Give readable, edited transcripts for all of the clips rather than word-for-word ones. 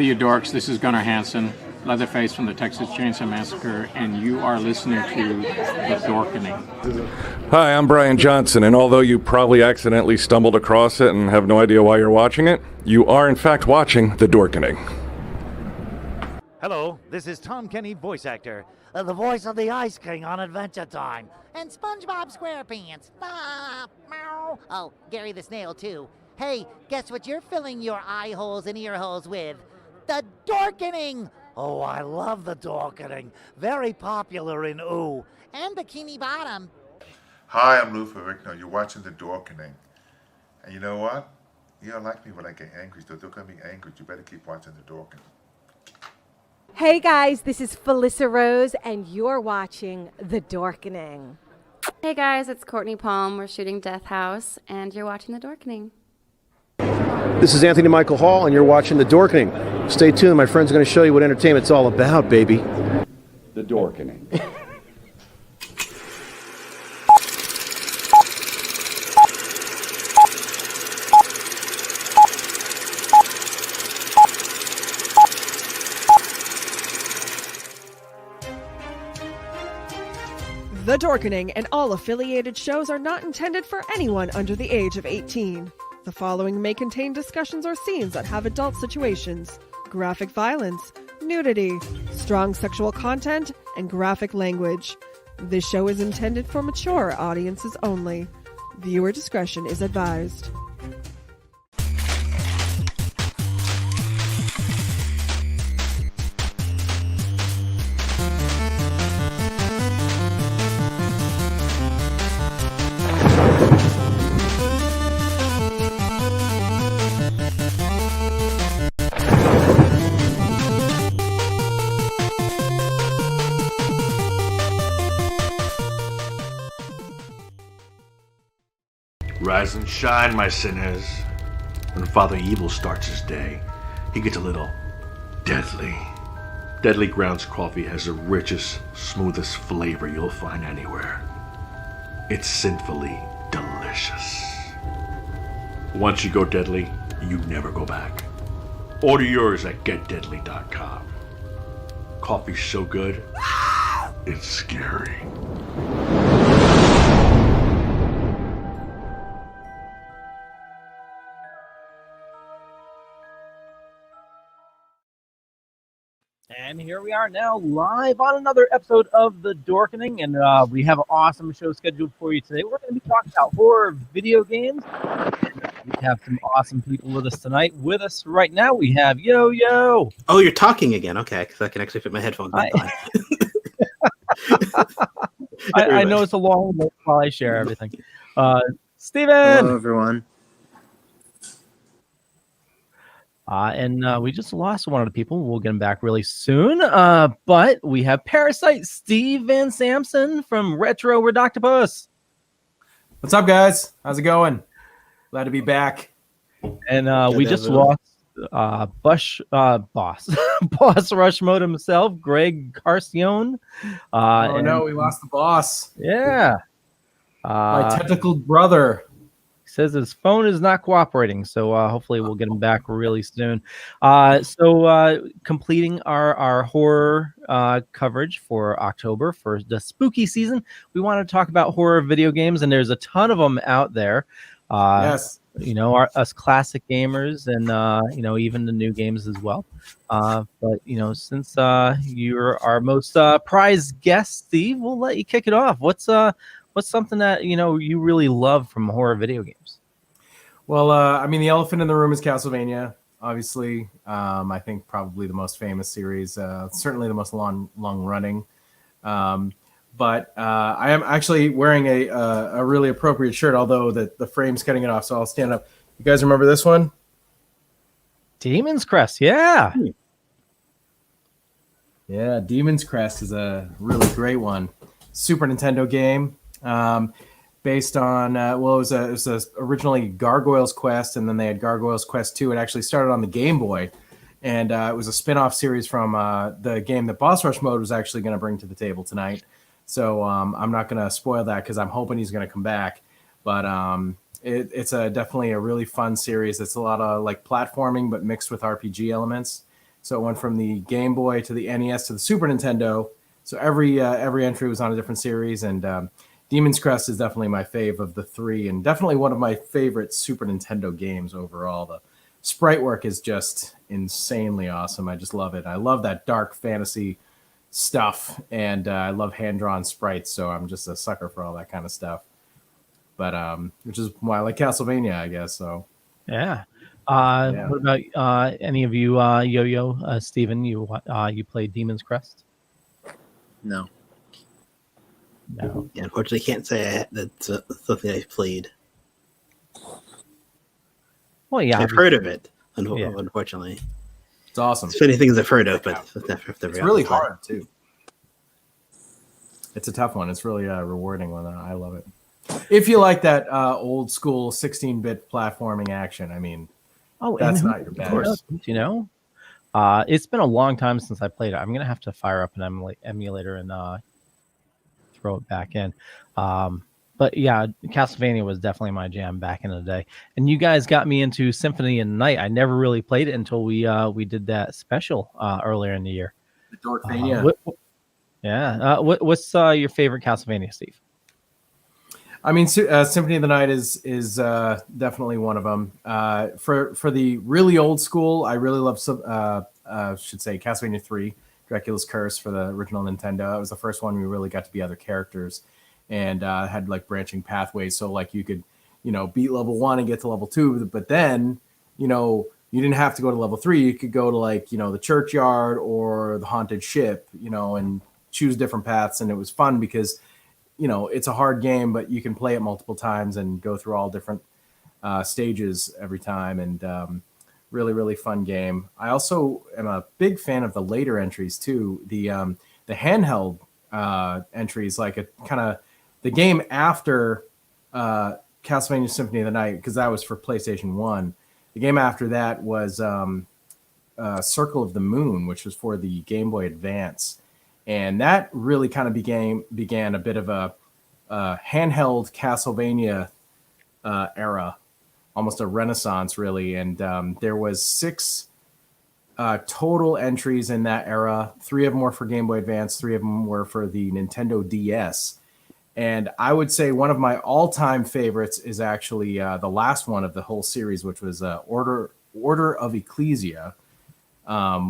Hey, you dorks, this is Gunnar Hansen, Leatherface from the Texas Chainsaw Massacre, and you are listening to The Dorkening. Hi, I'm Brian Johnson, and although you probably accidentally stumbled across it and have no idea why you're watching it, you are in fact watching The Dorkening. Hello, this is Tom Kenny, voice actor, the voice of the Ice King on Adventure Time, and SpongeBob SquarePants. Meow. Oh, Gary the Snail, too. Hey, guess what you're filling your eye holes and ear holes with? The Dorkening! Oh, I love the Dorkening. Very popular in Ooh. And Bikini Bottom. Hi, I'm Lou Ferrigno. You're watching The Dorkening. And you know what? You don't like me when I get angry, so don't get me angry. You better keep watching The Dorkening. Hey guys, this is Felissa Rose, and you're watching The Dorkening. Hey guys, it's Courtney Palm. We're shooting Death House, and you're watching The Dorkening. This is Anthony Michael Hall, and you're watching The Dorkening. Stay tuned. My friends are going to show you what entertainment's all about, baby. The Dorkening. The Dorkening and all affiliated shows are not intended for anyone under the age of 18. The following may contain discussions or scenes that have adult situations, graphic violence, nudity, strong sexual content, and graphic language. This show is intended for mature audiences only. Viewer discretion is advised. Rise and shine, my sinners. When Father Evil starts his day, he gets a little deadly. Deadly Grounds coffee has the richest, smoothest flavor you'll find anywhere. It's sinfully delicious. Once you go deadly, you never go back. Order yours at getdeadly.com. Coffee's so good, it's scary. And here we are now live on another episode of The Dorkening, and we have an awesome show scheduled for you today. We're going to be talking about horror video games. We have some awesome people with us tonight. With us right now, we have Yo-Yo. Oh, you're talking again. Okay, because I can actually fit my headphones on. I know it's a long way while I share everything. Steven! Hello, everyone. And we just lost one of the people. We'll get him back really soon. But we have Parasite Steven Samson from Retro Ridoctopus. What's up, guys? How's it going? Glad to be back. And we just lost Boss Rush Mode himself, Greg Carcione. No, we lost the boss. Yeah. My tentacled brother. Says his phone is not cooperating, so hopefully we'll get him back really soon. So completing our horror coverage for October for the spooky season, we want to talk about horror video games, and there's a ton of them out there. Yes. You know, us classic gamers, and you know, even the new games as well. But you know, since you're our most prized guest, Steve, we'll let you kick it off. What's something that you know you really love from horror video games? Well, I mean, the elephant in the room is Castlevania. Obviously, I think probably the most famous series, certainly the most long running. But I am actually wearing a really appropriate shirt, although the frame's cutting it off, so I'll stand up. You guys remember this one? Demon's Crest, yeah. Yeah, Demon's Crest is a really great one. Super Nintendo game. Based on it was originally Gargoyle's Quest, and then they had Gargoyle's Quest 2. It actually started on the Game Boy, and it was a spin-off series from the game that Boss Rush Mode was actually going to bring to the table tonight. So I'm not going to spoil that because I'm hoping he's going to come back. But it's definitely a really fun series. It's a lot of like platforming, but mixed with RPG elements. So it went from the Game Boy to the NES to the Super Nintendo. So every entry was on a different series, and Demon's Crest is definitely my fave of the three, and definitely one of my favorite Super Nintendo games overall. The sprite work is just insanely awesome. I just love it. I love that dark fantasy stuff, and I love hand-drawn sprites, so I'm just a sucker for all that kind of stuff. But which is why I like Castlevania, I guess. So Yeah. What about any of you, Yo-Yo, Steven? You played Demon's Crest? No. No. Yeah, unfortunately, can't say that's something I've played. Well, yeah, I've heard of it. Yeah. Unfortunately, it's awesome. It's many things I've heard of, but it's really hard too. It's a tough one. It's really a rewarding one. I love it. If you like that old school 16-bit platforming action, I mean, that's not your best. You know, it's been a long time since I played it. I'm gonna have to fire up an emulator and throw it back in. But yeah, Castlevania was definitely my jam back in the day. And you guys got me into Symphony of the Night. I never really played it until we did that special earlier in the year. The Dorkmania. What's your favorite Castlevania, Steve? I mean, Symphony of the Night is definitely one of them. For the really old school, I really love Castlevania 3, Dracula's Curse for the original Nintendo. It was the first one we really got to be other characters, and had like branching pathways. So like you could, beat level 1 and get to level 2, but then, you didn't have to go to level 3. You could go to like, the churchyard or the haunted ship, and choose different paths. And it was fun because it's a hard game, but you can play it multiple times and go through all different stages every time. And really, really fun game. I also am a big fan of the later entries too. The handheld entries, like a kind of the game after Castlevania Symphony of the Night, because that was for PlayStation 1. The game after that was Circle of the Moon, which was for the Game Boy Advance. And that really kind of began a bit of a handheld Castlevania era, almost a renaissance, really. And there was 6 total entries in that era. 3 of them were for Game Boy Advance. 3 of them were for the Nintendo DS. And I would say one of my all-time favorites is actually the last one of the whole series, which was Order of Ecclesia,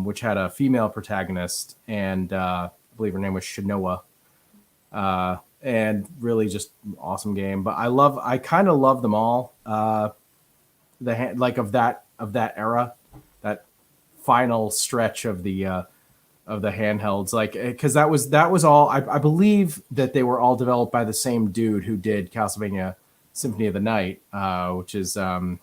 which had a female protagonist, and I believe her name was Shinoa, and really just awesome game. But I kind of love them all. Of that era, that final stretch of the handhelds, like, because that was all. I believe that they were all developed by the same dude who did Castlevania Symphony of the Night, which is I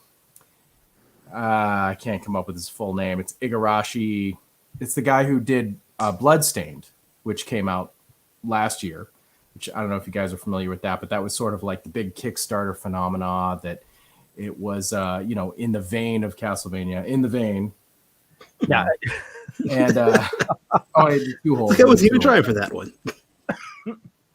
can't come up with his full name. It's Igarashi. It's the guy who did Bloodstained, which came out last year, which I don't know if you guys are familiar with that, but that was sort of like the big Kickstarter phenomena, that it was, in the vein of Castlevania, Yeah. And I was even trying for that one.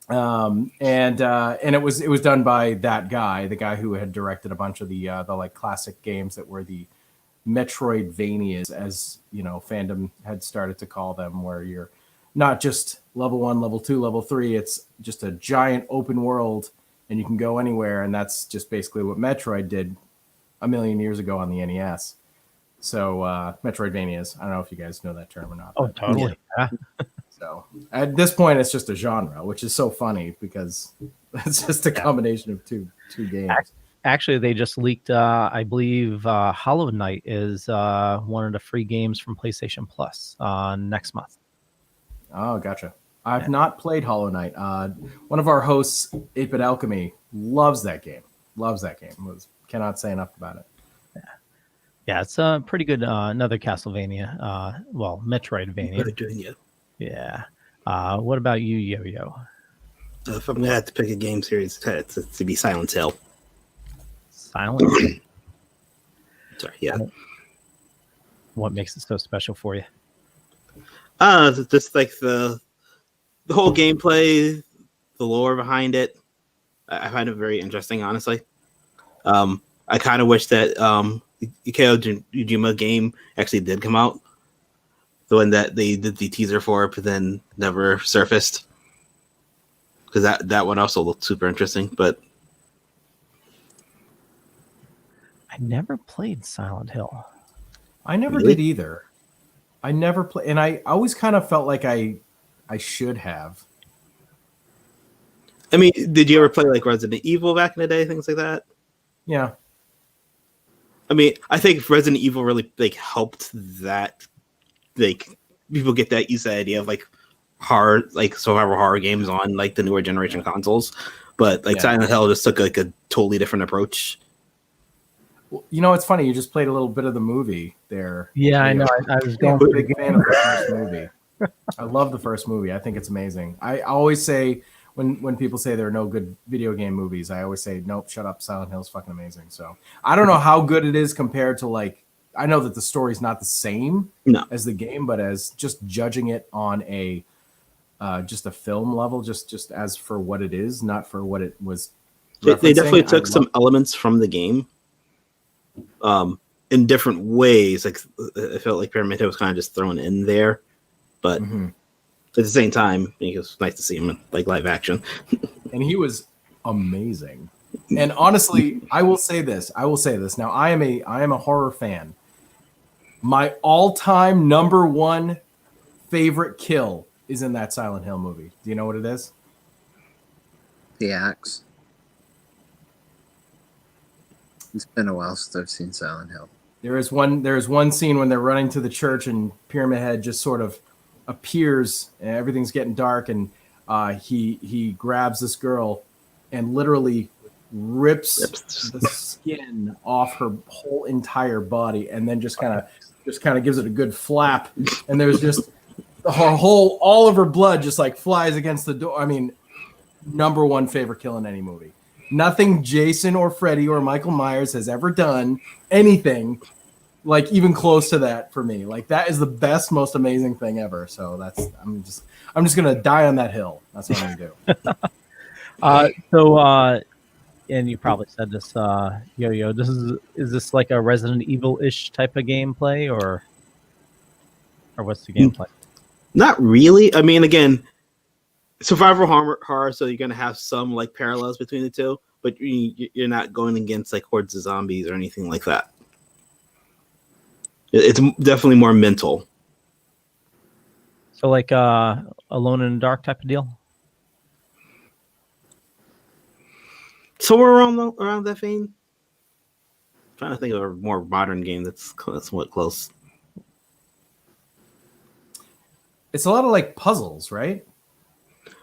And it was done by that guy, the guy who had directed a bunch of the like classic games that were the Metroidvanias, as fandom had started to call them, where you're not just level 1, level 2, level 3. It's just a giant open world, and you can go anywhere. And that's just basically what Metroid did a million years ago on the NES. So Metroidvanias. I don't know if you guys know that term or not. Oh, totally. Yeah. So at this point, it's just a genre, which is so funny because it's just a combination of two games. Actually, they just leaked, I believe, Hollow Knight is one of the free games from PlayStation Plus next month. Oh, gotcha. I've not played Hollow Knight. One of our hosts, 8-Bit Alchemy, loves that game. Cannot say enough about it. Yeah, it's pretty good. Another Castlevania, Metroidvania. Yeah. What about you, Yo-Yo? If I'm going to have to pick a game series, it's to be Silent Hill. Silent Hill? Sorry, yeah. What makes it so special for you? Just like the whole gameplay, the lore behind it. I find it very interesting, honestly. I kind of wish that Ikeo Ujima game actually did come out. The one that they did the teaser for, but then never surfaced. Because that one also looked super interesting, but I never played Silent Hill. I never Really? did either. I never played, and I always kind of felt like I should have. I mean, did you ever play like Resident Evil back in the day, things like that? Yeah. I mean, I think Resident Evil really like helped that, like people get that used to the idea of like horror, like survival horror games on like the newer generation consoles. But like Silent Hill just took like a totally different approach. Well, you know, it's funny. You just played a little bit of the movie there. Yeah, I know. I was I'm going. a big fan of the first movie. I love the first movie. I think it's amazing. I always say when people say there are no good video game movies, I always say, nope, shut up. Silent Hill's fucking amazing. So I don't know how good it is compared to like, I know that the story's not the same as the game, but as just judging it on a just a film level, just as for what it is, not for what it was. They definitely took some elements from the game in different ways. Like I felt like Pyramid Head was kind of just thrown in there, but at the same time, it was nice to see him in like live action. And he was amazing. And honestly, I will say this. Now, I am a horror fan. My all-time number one favorite kill is in that Silent Hill movie. Do you know what it is? The axe. It's been a while since I've seen Silent Hill. There is one scene when they're running to the church and Pyramid Head just sort of appears and everything's getting dark, and he grabs this girl and literally rips the skin off her whole entire body, and then just kind of gives it a good flap, and there's just all of her blood just like flies against the door. I mean, number one favorite kill in any movie. Nothing Jason or Freddy or Michael Myers has ever done anything like even close to that for me. Like that is the best, most amazing thing ever. So I'm just gonna die on that hill. That's what I'm gonna do. And you probably said this, Yo-Yo. Is this like a Resident Evil-ish type of gameplay, or what's the gameplay? Not really. I mean, again, survival horror, so you're gonna have some like parallels between the two, but you're not going against like hordes of zombies or anything like that. It's definitely more mental. So like Alone in the Dark type of deal? So we're around that vein. I'm trying to think of a more modern game that's somewhat close. It's a lot of like puzzles, right?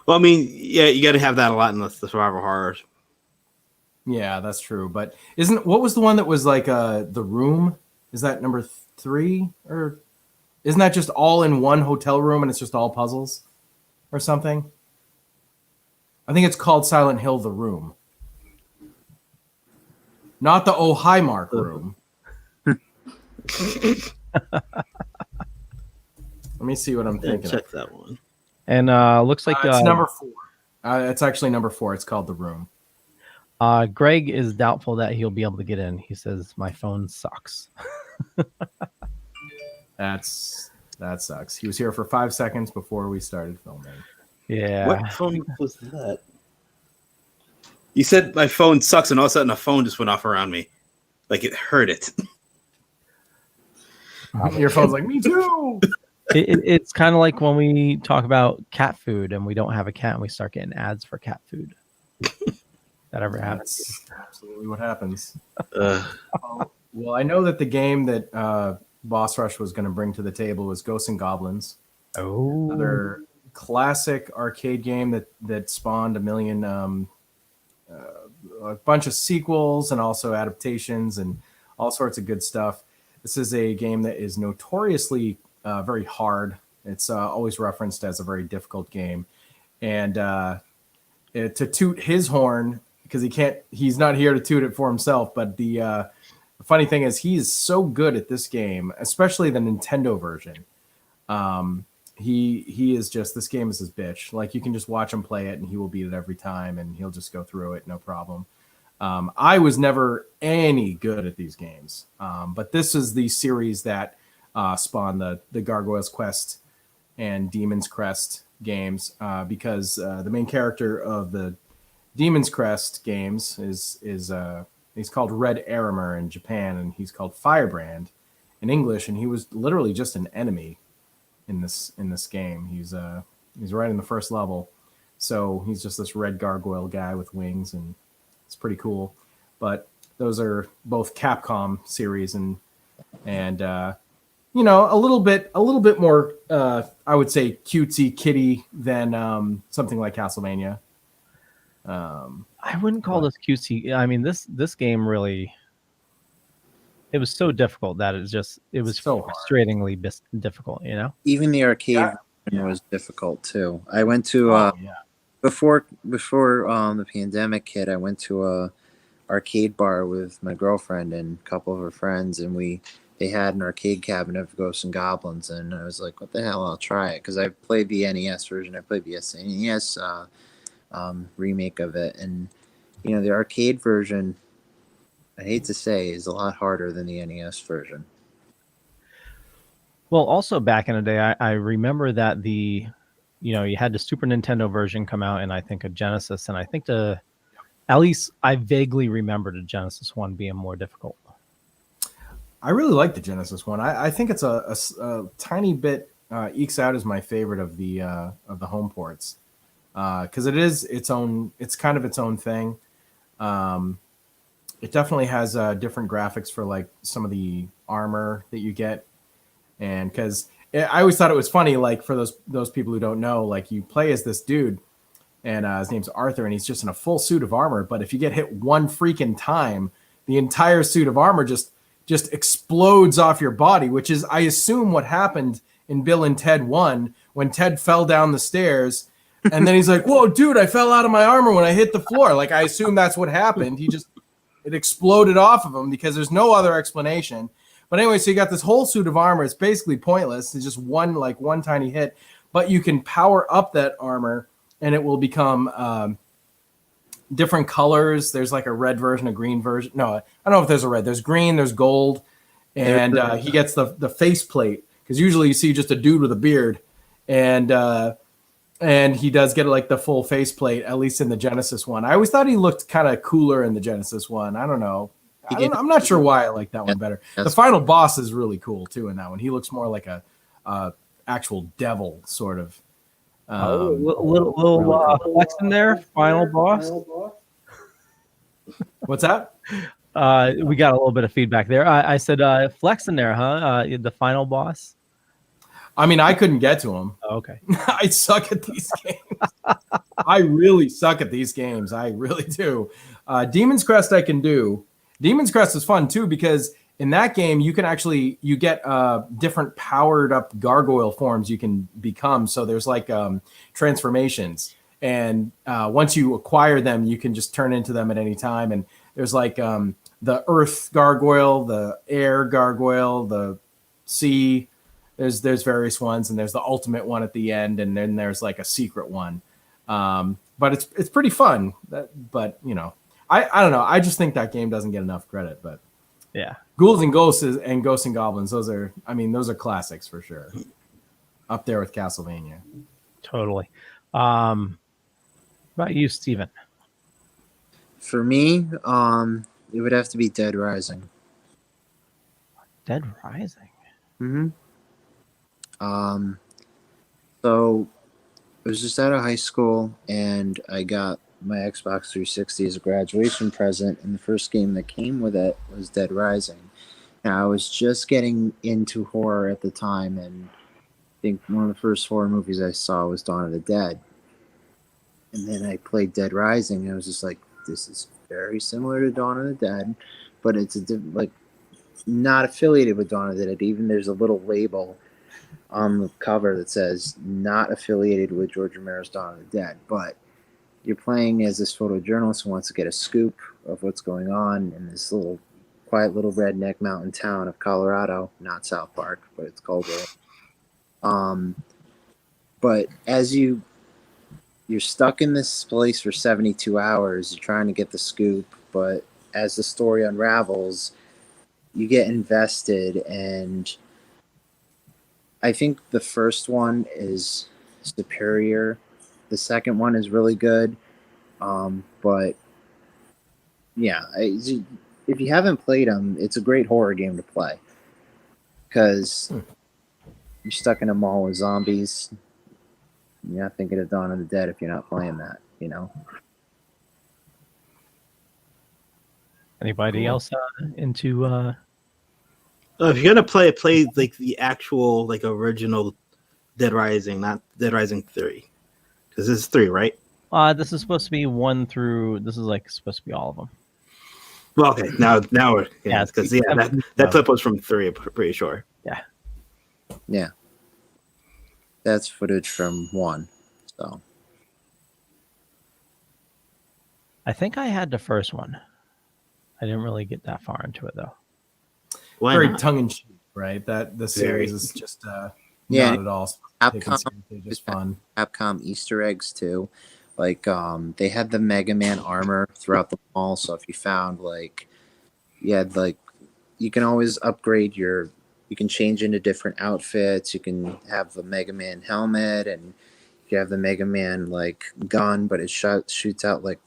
Well, I mean, yeah, you got to have that a lot in the survival horrors. Yeah, that's true. But what was the one that was like The Room? Is that number 3, or isn't that just all in one hotel room and it's just all puzzles or something? I think it's called Silent Hill: The Room, not the Oh Hi Mark Room. Let me see what I'm thinking. Check that one. And looks like it's number 4. It's actually number 4. It's called The Room. Greg is doubtful that he'll be able to get in. He says my phone sucks. That sucks. He was here for 5 seconds before we started filming. Yeah. What phone was that? You said my phone sucks, and all of a sudden a phone just went off around me, like it heard it. Your phone's like, me too. It's kind of like when we talk about cat food and we don't have a cat and we start getting ads for cat food. That ever happens? That's absolutely what happens. Well, I know that the game that Boss Rush was going to bring to the table was Ghosts and Goblins. Oh, another classic arcade game that spawned a million, a bunch of sequels and also adaptations and all sorts of good stuff. This is a game that is notoriously very hard. It's always referenced as a very difficult game, and to toot his horn, because he's not here to toot it for himself, but the funny thing is he is so good at this game, especially the Nintendo version. He is just, this game is his bitch. Like, you can just watch him play it and he will beat it every time and he'll just go through it, no problem. I was never any good at these games, but this is the series that spawned the Gargoyles Quest and Demon's Crest games, because the main character of the Demon's Crest games is he's called Red Arimer in Japan, and he's called Firebrand in English, and he was literally just an enemy in this game. He's right in the first level, so he's just this red gargoyle guy with wings, and it's pretty cool. But those are both Capcom series, and you know, a little bit more, I would say, cutesy kitty than something like Castlevania. I wouldn't call this cutesy. I mean, this game really, it was so difficult that it was so frustratingly difficult, you know? Even the arcade version was difficult too. I went to before the pandemic hit, I went to a arcade bar with my girlfriend and a couple of her friends, and they had an arcade cabinet of Ghosts and Goblins, and I was like, what the hell, I'll try it, because I played the NES version, I played the SNES remake of it, and you know, the arcade version, I hate to say, is a lot harder than the NES version. Well, also back in the day, I remember that you had the Super Nintendo version come out, and I think a Genesis, and I think at least I vaguely remember the Genesis one being more difficult. I really like the Genesis one. I think it's a tiny bit ekes out as my favorite of the home ports, because it is its own. It's kind of its own thing. It definitely has different graphics for like some of the armor that you get, and because I always thought it was funny, like for those people who don't know, like you play as this dude, and his name's Arthur, and he's just in a full suit of armor. But if you get hit one freaking time, the entire suit of armor just explodes off your body, which is, I assume, what happened in Bill and Ted 1 when Ted fell down the stairs, and then he's like, "Whoa, dude, I fell out of my armor when I hit the floor." Like, I assume that's what happened. It exploded off of him, because there's no other explanation. But anyway, so you got this whole suit of armor. It's basically pointless. It's just one tiny hit, but you can power up that armor, and it will become different colors. There's like a red version, a green version. No, I don't know if there's a red. There's green, there's gold, and he gets the face plate, because usually you see just a dude with a beard, and he does get like the full face plate, at least in the Genesis one. I always thought he looked kind of cooler in the Genesis one. I don't know. I'm not sure why I like that one better. The final boss is really cool too in that one. He looks more like a actual devil sort of. Little flex in there, final boss. What's that? We got a little bit of feedback there. I said flex in there, huh? The final boss. I mean, I couldn't get to him. Oh, okay. I suck at these games. I really suck at these games. I really do. Demon's Crest I can do. Demon's Crest is fun too, because in that game you get different powered up gargoyle forms you can become. So there's like transformations, and once you acquire them, you can just turn into them at any time. And there's like the earth gargoyle, the air gargoyle, the sea. There's various ones, and there's the ultimate one at the end, and then there's like a secret one. But it's pretty fun. But you know, I don't know. I just think that game doesn't get enough credit. But yeah, Ghouls and Ghosts and Ghosts and Goblins. Those are classics for sure. Up there with Castlevania. Totally. What about you, Steven? For me, it would have to be Dead Rising. Dead Rising. Mm-hmm. So I was just out of high school, and I got my Xbox 360 as a graduation present, and the first game that came with it was Dead Rising. Now, I was just getting into horror at the time, and I think one of the first horror movies I saw was Dawn of the Dead. And then I played Dead Rising, and I was just like, this is very similar to Dawn of the Dead, but it's not affiliated with Dawn of the Dead. Even there's a little label on the cover that says not affiliated with George Romero's Dawn of the Dead, but you're playing as this photojournalist who wants to get a scoop of what's going on in this quiet little redneck mountain town of Colorado, not South Park, but it's Colville. But as you're stuck in this place for 72 hours, you're trying to get the scoop, but as the story unravels, you get invested, and I think the first one is superior. The second one is really good. But yeah, if you haven't played them, it's a great horror game to play because you're stuck in a mall with zombies. You're not thinking of Dawn of the Dead if you're not playing that, you know. Anybody else into? If you're gonna play like the actual like original Dead Rising, not Dead Rising 3, because this is 3, right? This is supposed to be 1 through. This is like supposed to be all of them. Well, okay, now we're because that clip was from 3. I'm pretty sure. Yeah, that's footage from 1. So I think I had the first one. I didn't really get that far into it though. Very tongue in cheek, right? That the series is just not at all. Just fun. Capcom Easter eggs too. Like they had the Mega Man armor throughout the mall. So if you found you can always upgrade your. You can change into different outfits. You can have the Mega Man helmet, and you have the Mega Man like gun, but it shoots out like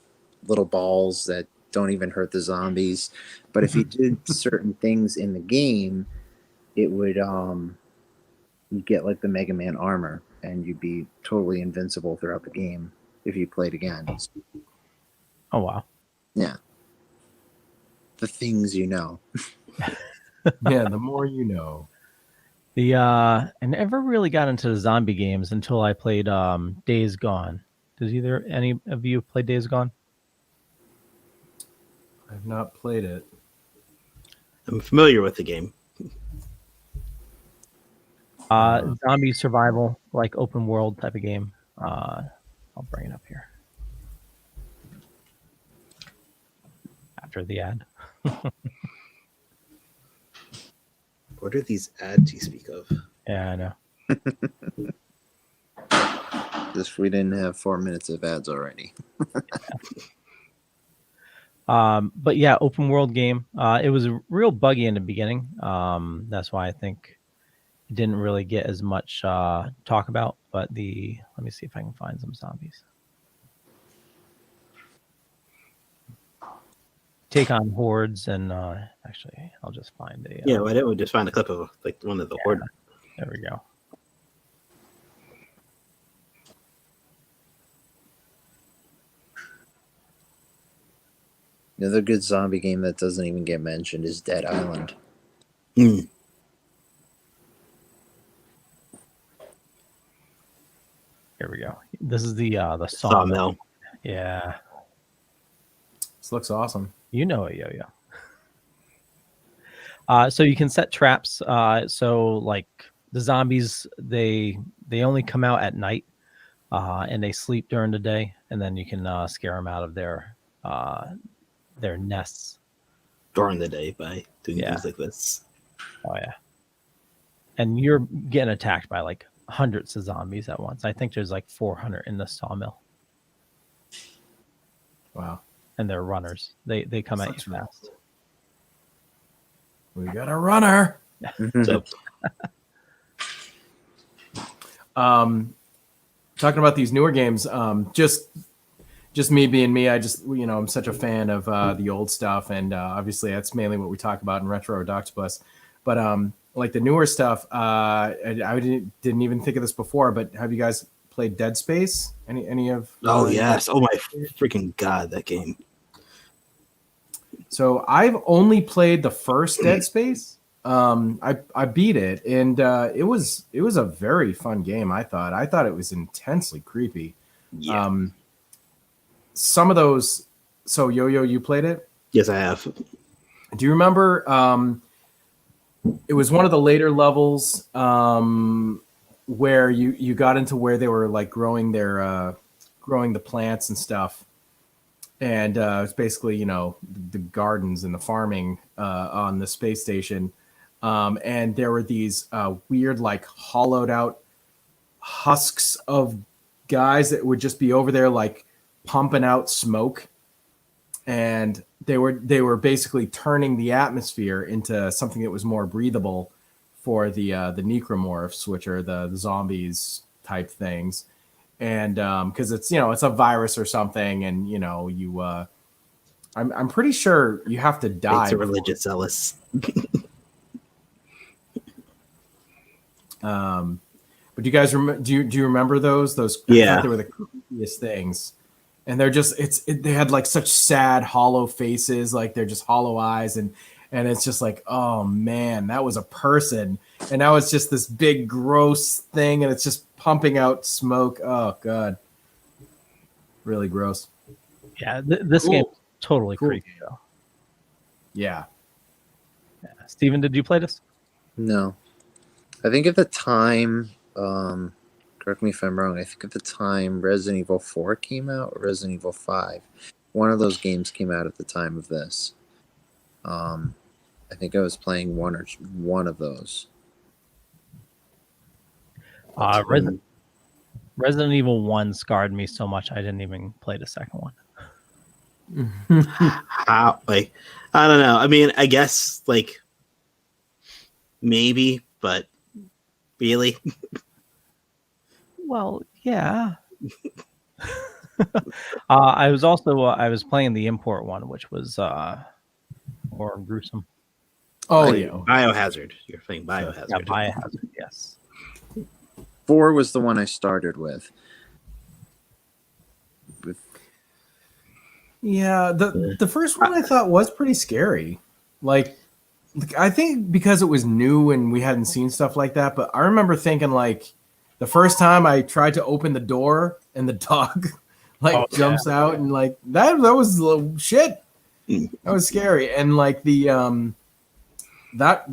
little balls that don't even hurt the zombies. But if you did certain things in the game, it would you get like the Mega Man armor, and you'd be totally invincible throughout the game if you played again. Oh wow! Yeah, the things you know. Yeah, the more you know. I never really got into the zombie games until I played Days Gone. Does any of you play Days Gone? I've not played it. I'm familiar with the game. Zombie survival, like open world type of game. I'll bring it up here after the ad. What are these ads you speak of? Yeah, I know. Just we didn't have 4 minutes of ads already. But yeah, open world game. It was real buggy in the beginning. That's why I think it didn't really get as much talk about. But let me see if I can find some zombies. Take on hordes, and actually, I'll just find a. Why didn't we just find a clip of like one of the horde? There we go. Another good zombie game that doesn't even get mentioned is Dead Island. Here we go. This is the sawmill. Yeah. This looks awesome. You know it, Yo-Yo. So you can set traps. So like the zombies, they only come out at night, and they sleep during the day, and then you can scare them out of their nests during the day by doing things like this. Oh yeah. And you're getting attacked by like hundreds of zombies at once. I think there's like 400 in the sawmill. Wow. And they're runners. They come at you fast. We got a runner. Talking about these newer games, just me being me, I'm such a fan of the old stuff, and obviously that's mainly what we talk about in Retro Ridoctopus. But like the newer stuff, I didn't even think of this before, but have you guys played Dead Space? Any of? Oh yes! Oh my freaking god, that game! So I've only played the first Dead Space. I beat it, and it was a very fun game. I thought it was intensely creepy. Yeah. Some of those. So Yo-Yo, you played it? Yes, I have. Do you remember? It was one of the later levels where you got into where they were like growing the plants and stuff, and it's basically the gardens and the farming on the space station, and there were these weird like hollowed out husks of guys that would just be over there like pumping out smoke, and they were basically turning the atmosphere into something that was more breathable for the necromorphs, which are the zombies type things, and because it's it's a virus or something, and I'm pretty sure you have to die. It's a religious zealous. But do you guys do you remember those? Yeah, I thought they were the creepiest things, and they're just they had like such sad hollow faces, like they're just hollow eyes, and it's just like, oh man, that was a person, and now it's just this big gross thing, and it's just pumping out smoke. Oh god, really gross. Yeah, this game is totally creepy though. Yeah. Steven, did you play this? No. I think at the time, correct me if I'm wrong, I think at the time Resident Evil 4 came out, or Resident Evil 5. One of those games came out at the time of this. I think I was playing one of those. Resident Evil 1 scarred me so much I didn't even play the second one. How, I don't know. I mean, I guess maybe, but really? Well, yeah. I was playing the import one, which was more gruesome. Oh yeah, Biohazard. You're playing Biohazard. Yeah, Biohazard. Yes. 4 was the one I started with. Yeah, the first one I thought was pretty scary. Like, I think because it was new and we hadn't seen stuff like that, but I remember thinking the first time I tried to open the door and the dog jumps out and that was a little shit. That was scary. And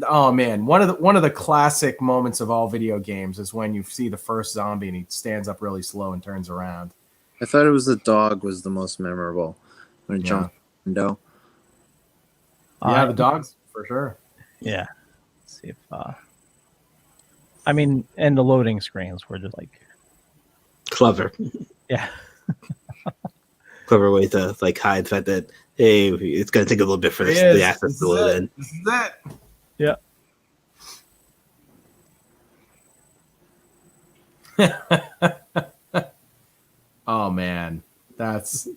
oh man, one of the classic moments of all video games is when you see the first zombie and he stands up really slow and turns around. I thought it was the dog was the most memorable when it jumped in the window. Yeah, the dogs for sure. Yeah. Let's see if I mean, and the loading screens were just clever. Yeah. Clever way to hide the fact that it's gonna take a little bit for the access to load in. This is it. Yeah. Oh man, that's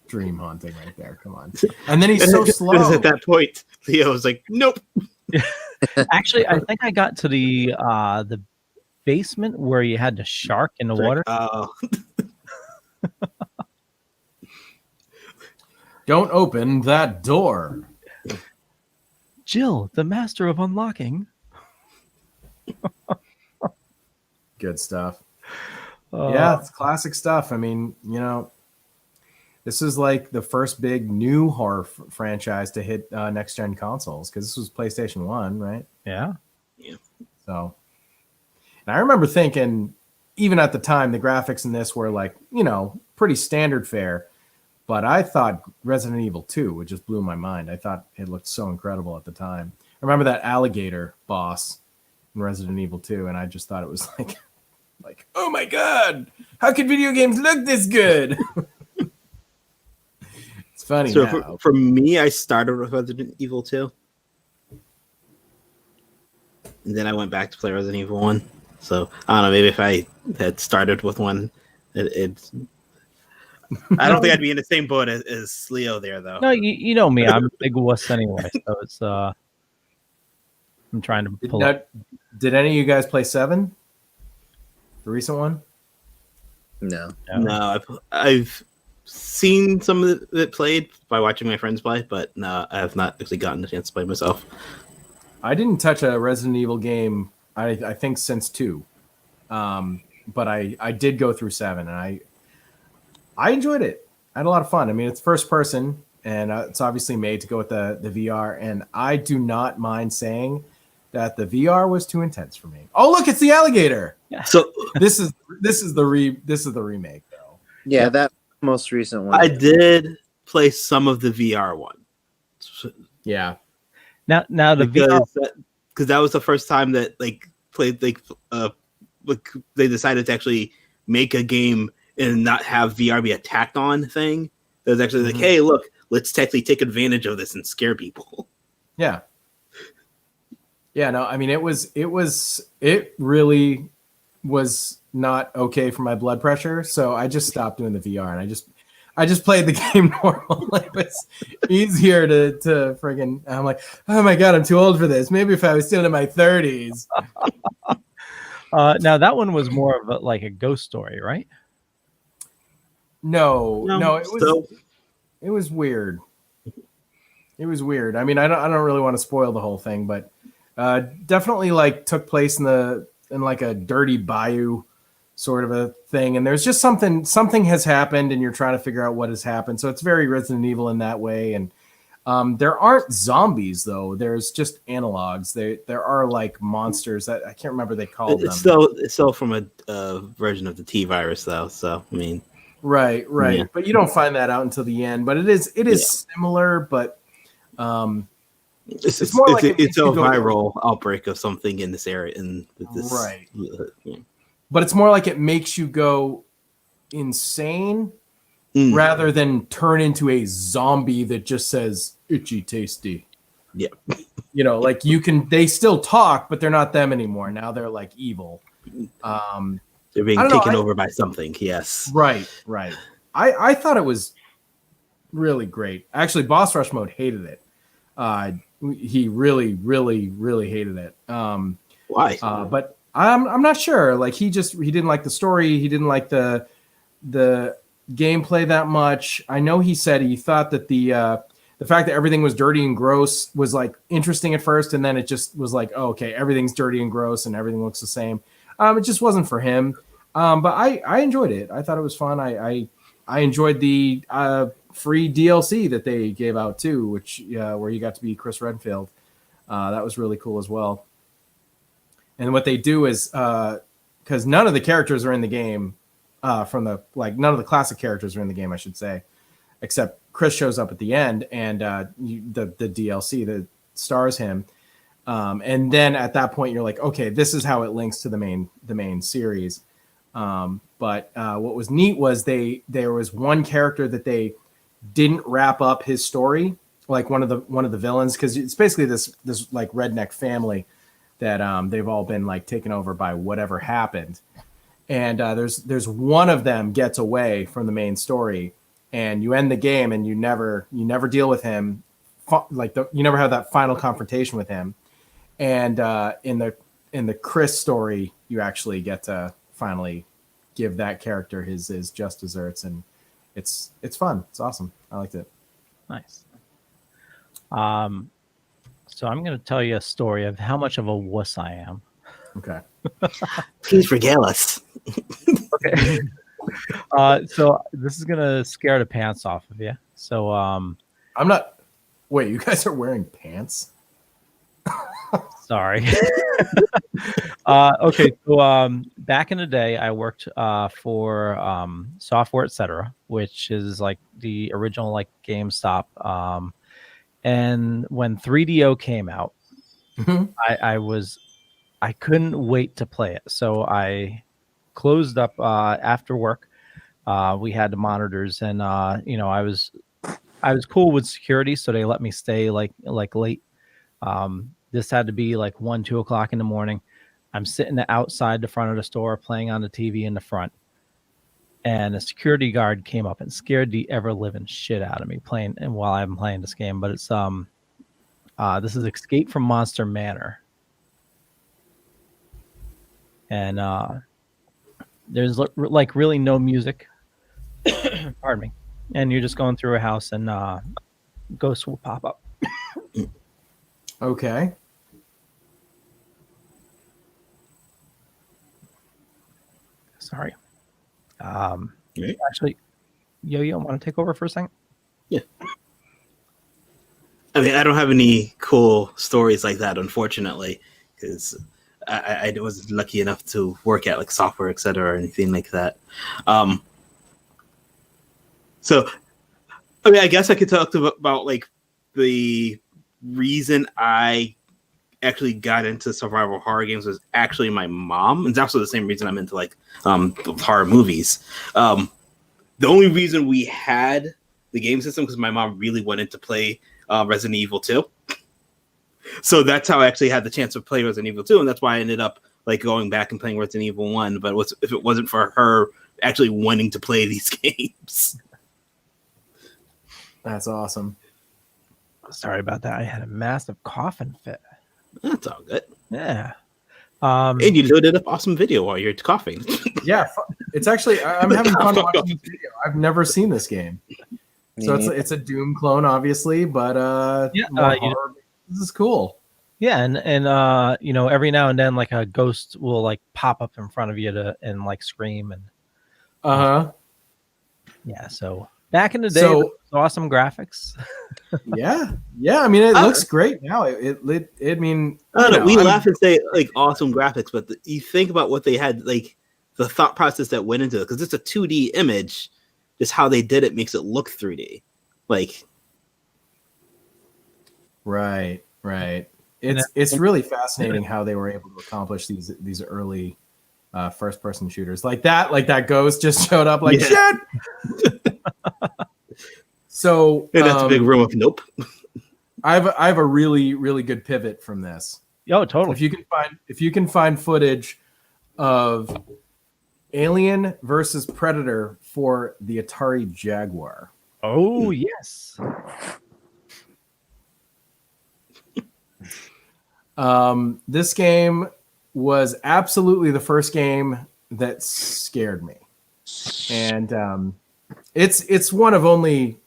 dream haunting right there. Come on. And then he's so slow. At that point, Leo was like, "Nope." Actually, I think I got to the basement where you had the shark in the water. Oh. Don't open that door. Jill, the master of unlocking. Good stuff. Yeah, it's classic stuff. I mean, this is the first big new horror franchise to hit next gen consoles, because this was PlayStation 1, right? Yeah. So, and I remember thinking, even at the time, the graphics in this were pretty standard fare. But I thought Resident Evil 2, it just blew my mind. I thought it looked so incredible at the time. I remember that alligator boss in Resident Evil 2, and I just thought it was like, oh my god, how can video games look this good? It's funny. So for me, I started with Resident Evil 2. And then I went back to play Resident Evil 1. So I don't know, maybe if I had started with one, it's I don't think I'd be in the same boat as Leo there, though. No, you know me. I'm a big wuss anyway, so it's I'm trying to pull up. Did any of you guys play 7? The recent one? No. I've seen some of it played by watching my friends play, but no, I have not actually gotten a chance to play myself. I didn't touch a Resident Evil game, I think, since 2. But I did go through 7, and I enjoyed it. I had a lot of fun. I mean, it's first person, and it's obviously made to go with the VR. And I do not mind saying that the VR was too intense for me. Oh, look, it's the alligator. Yeah. So this is the remake, though. Yeah, that most recent one. I did play some of the VR one. Yeah. Now the VR, because that was the first time that they decided to actually make a game and not have VR be a tacked on thing. That was actually hey, look, let's technically take advantage of this and scare people. Yeah. Yeah, no, I mean it really was not okay for my blood pressure, so I just stopped doing the VR and I just played the game normal. It was easier to friggin' I'm like, oh my god, I'm too old for this. Maybe if I was still in my 30s. Now that one was more of like a ghost story, right? No, it was weird. It was weird. I mean, I don't really want to spoil the whole thing, but definitely like took place in like a dirty bayou sort of a thing, and there's just something has happened, and you're trying to figure out what has happened. So it's very Resident Evil in that way, and there aren't zombies though. There's just analogs. There are like monsters that I can't remember they called them. It's still from a version of the T virus though. So I mean, right. Yeah. But you don't find that out until the end. But it is similar, but it's more like it's a viral outbreak of something in this area right. But it's more like it makes you go insane rather than turn into a zombie that just says itchy tasty. Yeah. You know, like they still talk, but they're not them anymore. Now they're like evil. They're being taken over by something. Yes. Right. I thought it was really great. Actually, Boss Rush Mode hated it. He really hated it. Why? But I'm not sure. Like he didn't like the story. He didn't like the gameplay that much. I know he said he thought that the fact that everything was dirty and gross was like interesting at first, and then it just was like, oh, okay, everything's dirty and gross and everything looks the same. It just wasn't for him. But I enjoyed it. I thought it was fun. I enjoyed the free DLC that they gave out too, which where you got to be Chris Redfield. That was really cool as well. And what they do is because none of the characters are in the game none of the classic characters are in the game, I should say, except Chris shows up at the end and the DLC that stars him. And then at that point you're like, okay, this is how it links to the main series. But what was neat was there was one character that they didn't wrap up his story, like one of the villains, because it's basically this like redneck family that they've all been like taken over by whatever happened, and there's one of them gets away from the main story, and you end the game and you never deal with him, you never have that final confrontation with him, and in the Chris story you actually get to finally give that character his just desserts, and it's fun. It's awesome. I liked it. Nice. So I'm going to tell you a story of how much of a wuss I am. Okay. Please regale us. Okay. So this is going to scare the pants off of you. So I'm not. Wait, you guys are wearing pants? Sorry. Okay. So back in the day, I worked for Software Etc., which is like the original like GameStop. And when 3DO came out, I couldn't wait to play it. So I closed up after work. We had the monitors, and I was cool with security, so they let me stay like late. This had to be like 1-2 o'clock in the morning. I'm sitting outside the front of the store playing on the TV in the front, and a security guard came up and scared the ever living shit out of me while I'm playing this game. But it's this is Escape from Monster Manor, and there's like really no music. Pardon me. And you're just going through a house, and ghosts will pop up. Okay. Sorry. Actually, Yo-Yo, want to take over for a second? Yeah. I mean, I don't have any cool stories like that, unfortunately, because I wasn't lucky enough to work at like Software Etc. or anything like that. So, I mean, I guess I could talk about like the reason I actually got into survival horror games was actually my mom, and it's also the same reason I'm into like horror movies. The only reason we had the game system because my mom really wanted to play Resident Evil 2. So that's how I actually had the chance to play Resident Evil 2, and that's why I ended up like going back and playing Resident Evil 1. But if it wasn't for her actually wanting to play these games. That's awesome. Sorry about that. I had a massive coughing fit. That's all good. Yeah. And you loaded up awesome video while you're coughing. Yeah, it's actually I'm having fun watching this video. I've never seen this game, so it's a Doom clone, obviously, but this is cool. Yeah, and you know, every now and then, like a ghost will like pop up in front of you and like scream and. Yeah. So back in the day, So- awesome graphics. yeah. I mean, it looks great now. I mean, I don't know. you We know, laugh and say like awesome graphics, but you think about what they had, like the thought process that went into it, because it's a 2D image. Just how they did it makes it look 3D. Like, right. It's really fascinating how they were able to accomplish these early first person shooters like that. Like that ghost just showed up like shit. So and that's a big room of nope. I have a really, really good pivot from this. Oh, totally. If you can find footage of Alien versus Predator for the Atari Jaguar. Oh yes. This game was absolutely the first game that scared me, and it's one of only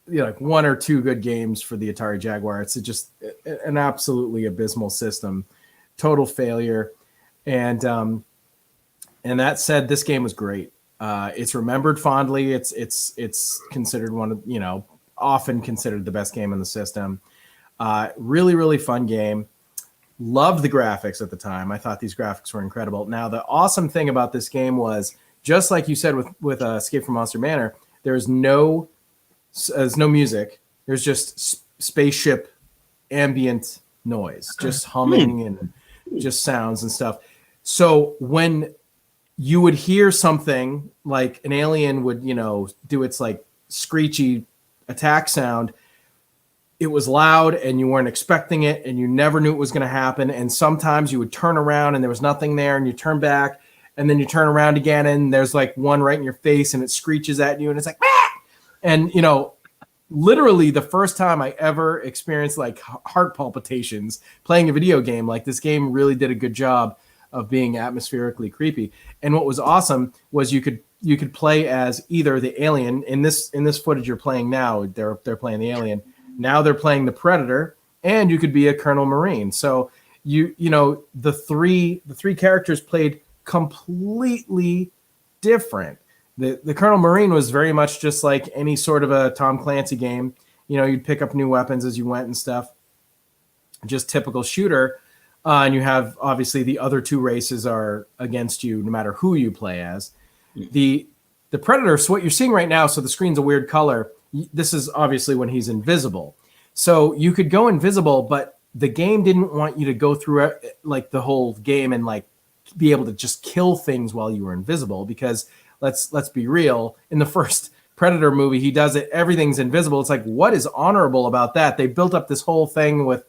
like one or two good games for the Atari Jaguar. It's just an absolutely abysmal system, total failure. And that said, this game was great. It's remembered fondly. It's considered one of, often considered the best game in the system. Really, really fun game. Loved the graphics at the time. I thought these graphics were incredible. Now, the awesome thing about this game was, just like you said with Escape from Monster Manor, there's no music. There's just spaceship ambient noise, just humming and just sounds and stuff. So when you would hear something like an alien would, do its like screechy attack sound, it was loud and you weren't expecting it and you never knew it was going to happen. And sometimes you would turn around and there was nothing there and you turn back and then you turn around again and there's like one right in your face and it screeches at you and it's like, ah! And, literally the first time I ever experienced like heart palpitations playing a video game, like this game really did a good job of being atmospherically creepy. And what was awesome was you could play as either the alien. In this footage you're playing now, they're playing the alien. Now they're playing the Predator, and you could be a Colonel Marine. So the three characters played completely different. The Colonel Marine was very much just like any sort of a Tom Clancy game. You'd pick up new weapons as you went and stuff. Just typical shooter. And you have, obviously, the other two races are against you no matter who you play as. The Predator, so what you're seeing right now, so the screen's a weird color. This is obviously when he's invisible. So you could go invisible, but the game didn't want you to go through like the whole game and like be able to just kill things while you were invisible, because let's be real. In the first Predator movie, he does it. Everything's invisible. It's like, what is honorable about that? They built up this whole thing with,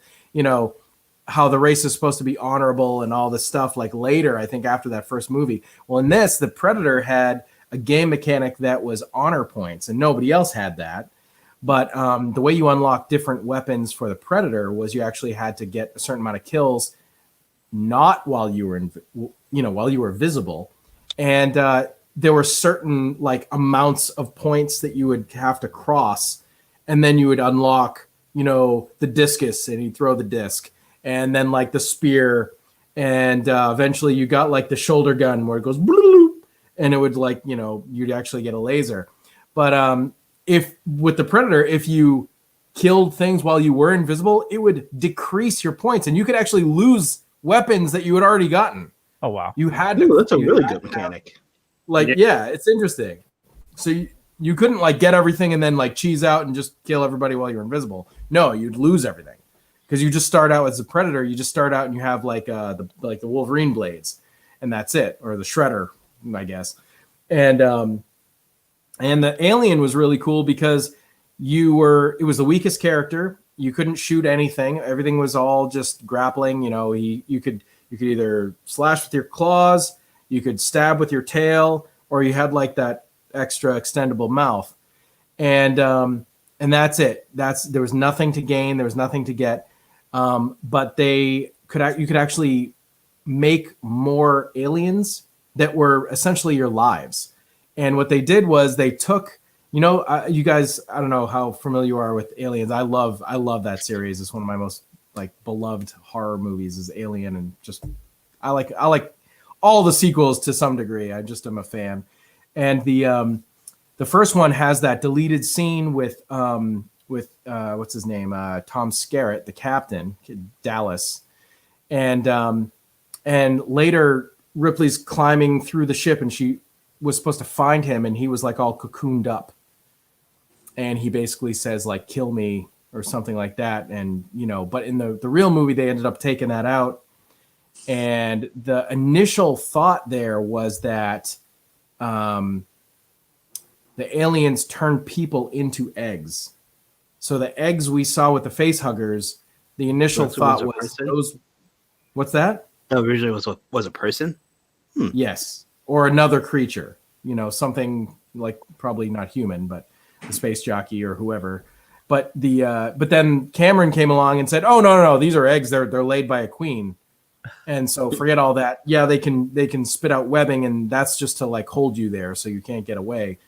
how the race is supposed to be honorable and all this stuff. Like later, I think after that first movie. Well, in this, the Predator had a game mechanic that was honor points, and nobody else had that. But the way you unlock different weapons for the Predator was you actually had to get a certain amount of kills, not while you were while you were visible, and there were certain like amounts of points that you would have to cross, and then you would unlock, the discus, and you'd throw the disc, and then like the spear, and eventually you got like the shoulder gun where it goes bloop, and it would like, you'd actually get a laser. But if with the Predator, if you killed things while you were invisible, it would decrease your points, and you could actually lose weapons that you had already gotten. Oh wow! You had to. Ooh, that's a really good mechanic. Yeah, it's interesting. So you couldn't like get everything and then like cheese out and just kill everybody while you're invisible. No, you'd lose everything because you just start out as a Predator. You just start out and you have like the Wolverine blades, and that's it, or the Shredder, I guess. And the Alien was really cool because it was the weakest character, You couldn't shoot anything. Everything was all just grappling. You know, you could either slash with your claws, you could stab with your tail, or you had like that extra extendable mouth. And that's it. There was nothing to gain. There was nothing to get. But you could actually make more aliens that were essentially your lives. And what they did was they took, you guys, I don't know how familiar you are with Aliens. I love that series. It's one of my most like beloved horror movies is Alien, and just I like all the sequels to some degree. I just am a fan. And the first one has that deleted scene with what's his name, Tom Skerritt, the captain, Dallas, and later Ripley's climbing through the ship, and she was supposed to find him, and he was like all cocooned up, and he basically says like "kill me" or something like that, and but in the real movie they ended up taking that out, and the initial thought there was that the aliens turned people into eggs. So the eggs we saw with the face huggers, the initial thought was those. What's that? Originally was a person. Yes, or another creature. Something like probably not human, but the space jockey or whoever. But then Cameron came along and said, "Oh no, these are eggs. They're laid by a queen." And so forget all that. Yeah, they can spit out webbing, and that's just to like hold you there so you can't get away.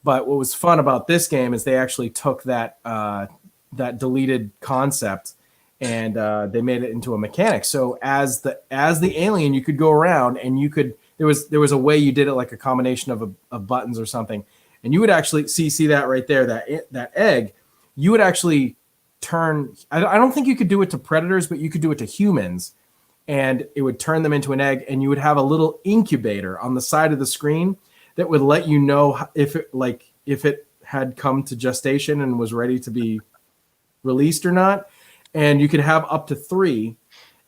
But what was fun about this game is they actually took that deleted concept and they made it into a mechanic. So as the alien, you could go around and you could there was a way you did it like a combination of buttons or something, and you would actually see that right there, that egg. You would actually turn. I don't think you could do it to predators, but you could do it to humans, and it would turn them into an egg. And you would have a little incubator on the side of the screen that would let you know if it had come to gestation and was ready to be released or not. And you could have up to 3.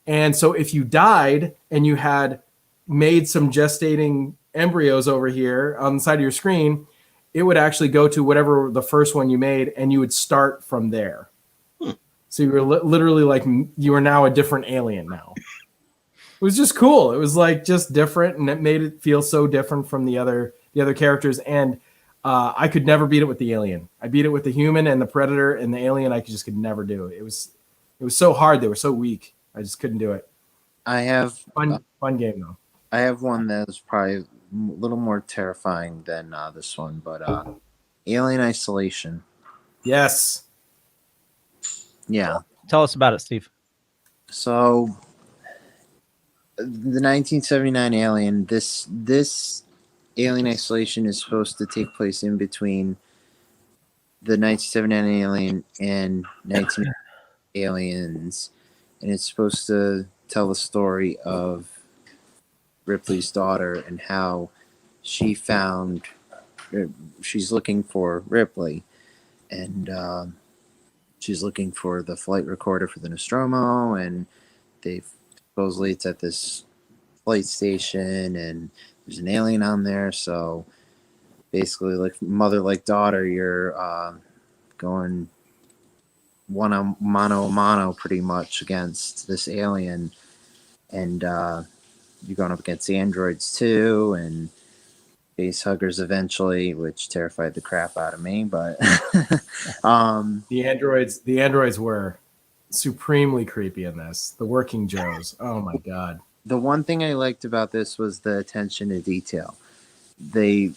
And so if you died and you had made some gestating embryos over here on the side of your screen, it would actually go to whatever the first one you made, and you would start from there. So you were literally like, you are now a different alien now. It was just cool. It was like just different, and it made it feel so different from the other characters. And I could never beat it with the alien. I beat it with the human and the predator, and the alien I just could never do. It was so hard. They were so weak. I just couldn't do it. I have fun game though. I have one that is probably a little more terrifying than this one, but Alien Isolation. Yes. Yeah. Tell us about it, Steve. So the 1979 Alien, this Alien Isolation is supposed to take place in between the 1979 Alien and 1980 Aliens, and it's supposed to tell the story of Ripley's daughter and how she's looking for Ripley, and she's looking for the flight recorder for the Nostromo, and supposedly it's at this flight station, and there's an alien on there. So basically, like mother like daughter, you're going mano a mano pretty much against this alien, and you're going up against the androids too, and face huggers eventually, which terrified the crap out of me. But the androids were supremely creepy in this. The working Joes. Oh my god. The one thing I liked about this was the attention to detail. The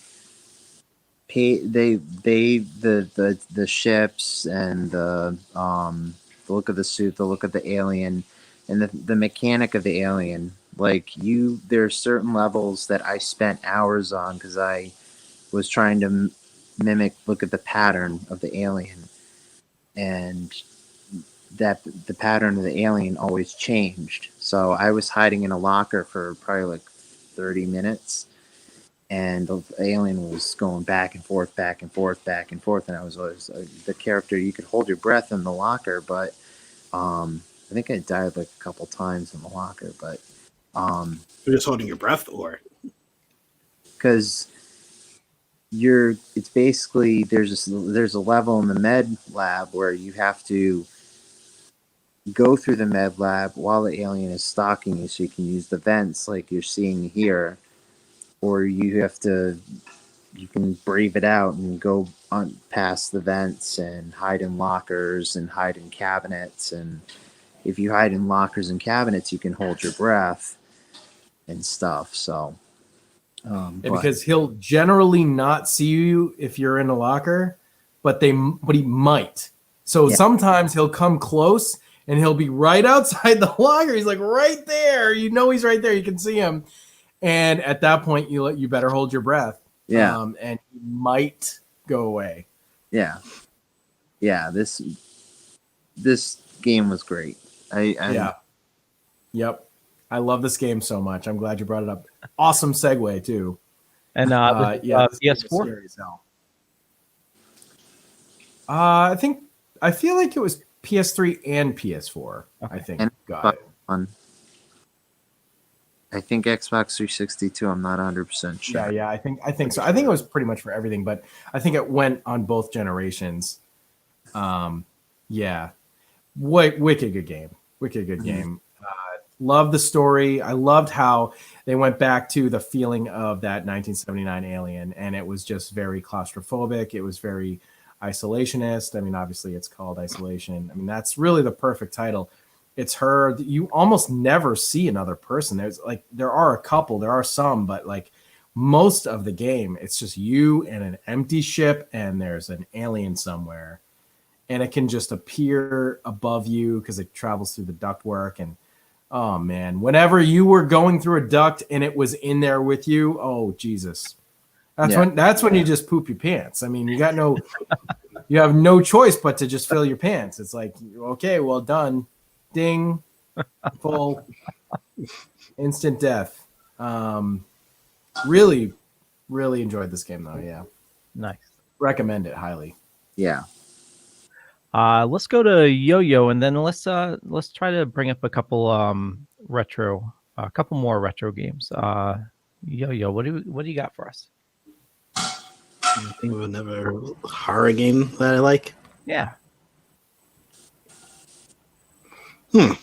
ships and the look of the suit, the look of the alien, and the mechanic of the alien. Like there are certain levels that I spent hours on because I was trying to look at the pattern of the alien, and that the pattern of the alien always changed. So I was hiding in a locker for probably like 30 minutes, and the alien was going back and forth, back and forth, back and forth, and I was always the character. You could hold your breath in the locker, but I think I died like a couple times in the locker, but you're just holding your breath, or because it's basically there's a level in the med lab where you have to go through the med lab while the alien is stalking you, so you can use the vents like you're seeing here, or you can brave it out and go on past the vents and hide in lockers and hide in cabinets. And if you hide in lockers and cabinets, you can hold your breath and stuff. So, because he'll generally not see you if you're in a locker, but he might. So sometimes he'll come close and he'll be right outside the locker. He's like right there. You know he's right there. You can see him. And at that point, you better hold your breath. Yeah. And he might go away. Yeah. Yeah. This game was great. Yep. I love this game so much. I'm glad you brought it up. Awesome segue too. And PS4. I feel like it was PS3 and PS4. Okay. I think. And got it. I think Xbox 360 too. I'm not 100% sure. Yeah, I think so. I think it was pretty much for everything, but I think it went on both generations. Yeah, wicked good game. Wicked good game. Loved the story. I loved how they went back to the feeling of that 1979 Alien, and it was just very claustrophobic. It was very isolationist. I mean, obviously, it's called Isolation. I mean, that's really the perfect title. It's her. You almost never see another person. There are a couple, there are some, but like most of the game, it's just you and an empty ship, and there's an alien somewhere, and it can just appear above you because it travels through the ductwork. And oh man, whenever you were going through a duct and it was in there with you, oh Jesus, that's when you just poop your pants. I mean, you have no choice but to just fill your pants. It's like, okay, well done. Ding, full, instant death. Really, really enjoyed this game though. Yeah, nice. Recommend it highly. Yeah. Let's go to Yo-Yo, and then let's try to bring up a couple more retro games. Yo-Yo, what do you got for us? I think of another horror game that I like. Yeah. You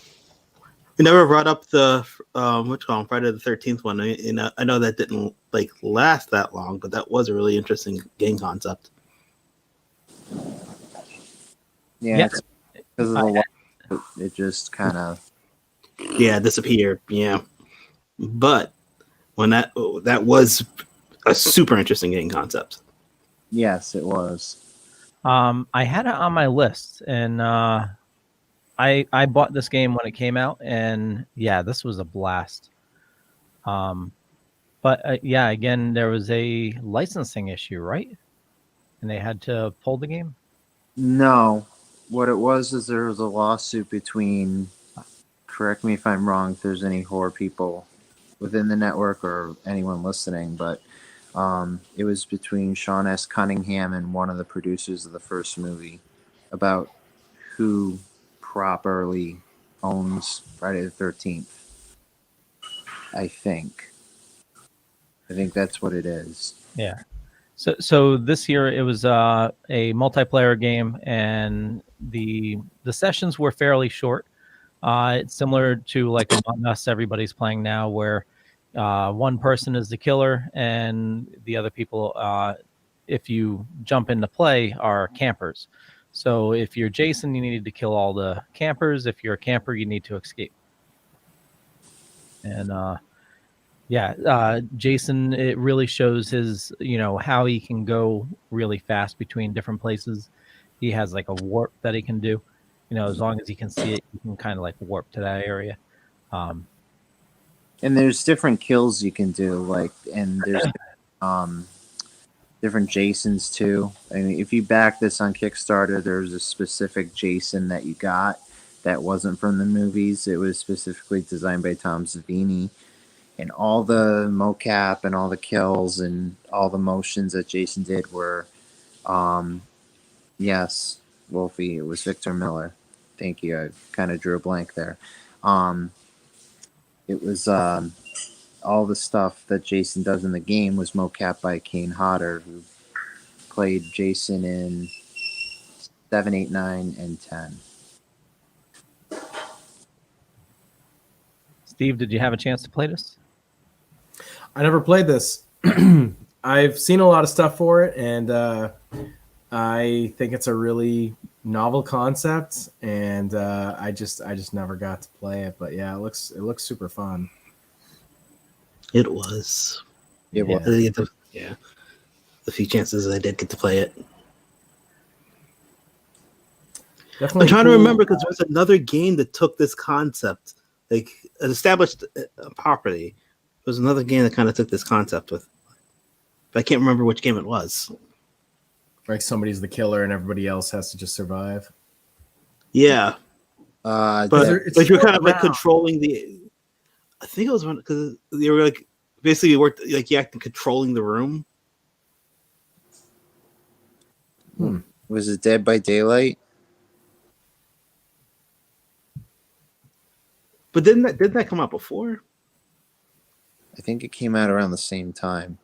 never brought up the Friday the 13th one. I know that didn't last that long, but that was a really interesting game concept. Yeah. It's because of the law, it just kind of disappeared. Yeah, but when that was a super interesting game concept. Yes, it was. I had it on my list, and I bought this game when it came out, and yeah, this was a blast. But again, there was a licensing issue, right? And they had to pull the game? No. What it was is there was a lawsuit between, correct me if I'm wrong, if there's any horror people within the network or anyone listening, but it was between Sean S. Cunningham and one of the producers of the first movie about who properly owns Friday the 13th. I think that's what it is. Yeah. So this year it was a multiplayer game, and the sessions were fairly short. It's similar to like Among Us everybody's playing now, where one person is the killer and the other people, if you jump into play, are campers. So if you're Jason, you need to kill all the campers. If you're a camper, you need to escape. And Jason, it really shows his, how he can go really fast between different places. He has like a warp that he can do. As long as he can see it, he can kind of like warp to that area. And there's different kills you can do, and there's different Jasons too. I mean, if you back this on Kickstarter, there's a specific Jason that you got that wasn't from the movies. It was specifically designed by Tom Savini. And all the mocap and all the kills and all the motions that Jason did were, yes, Wolfie, it was Victor Miller. Thank you. I kind of drew a blank there. It was all the stuff that Jason does in the game was mocap by Kane Hodder, who played Jason in 7, 8, 9, and 10. Steve, did you have a chance to play this? I never played this. I've seen a lot of stuff for it, and I think it's a really novel concept, and I just never got to play it. But yeah, it looks super fun. It was. It was. Yeah. The few chances I did get to play it. Definitely I'm trying to cool. remember because there was another game that took this concept, like an established property. There was another game that kind of took this concept with, but I can't remember which game it was. Like somebody's the killer and everybody else has to just survive. Yeah, but you're kind of like around. controlling the. I think it was one because you were like basically you worked like you acted controlling the room. Was it Dead by Daylight? But didn't that come out before? I think it came out around the same time.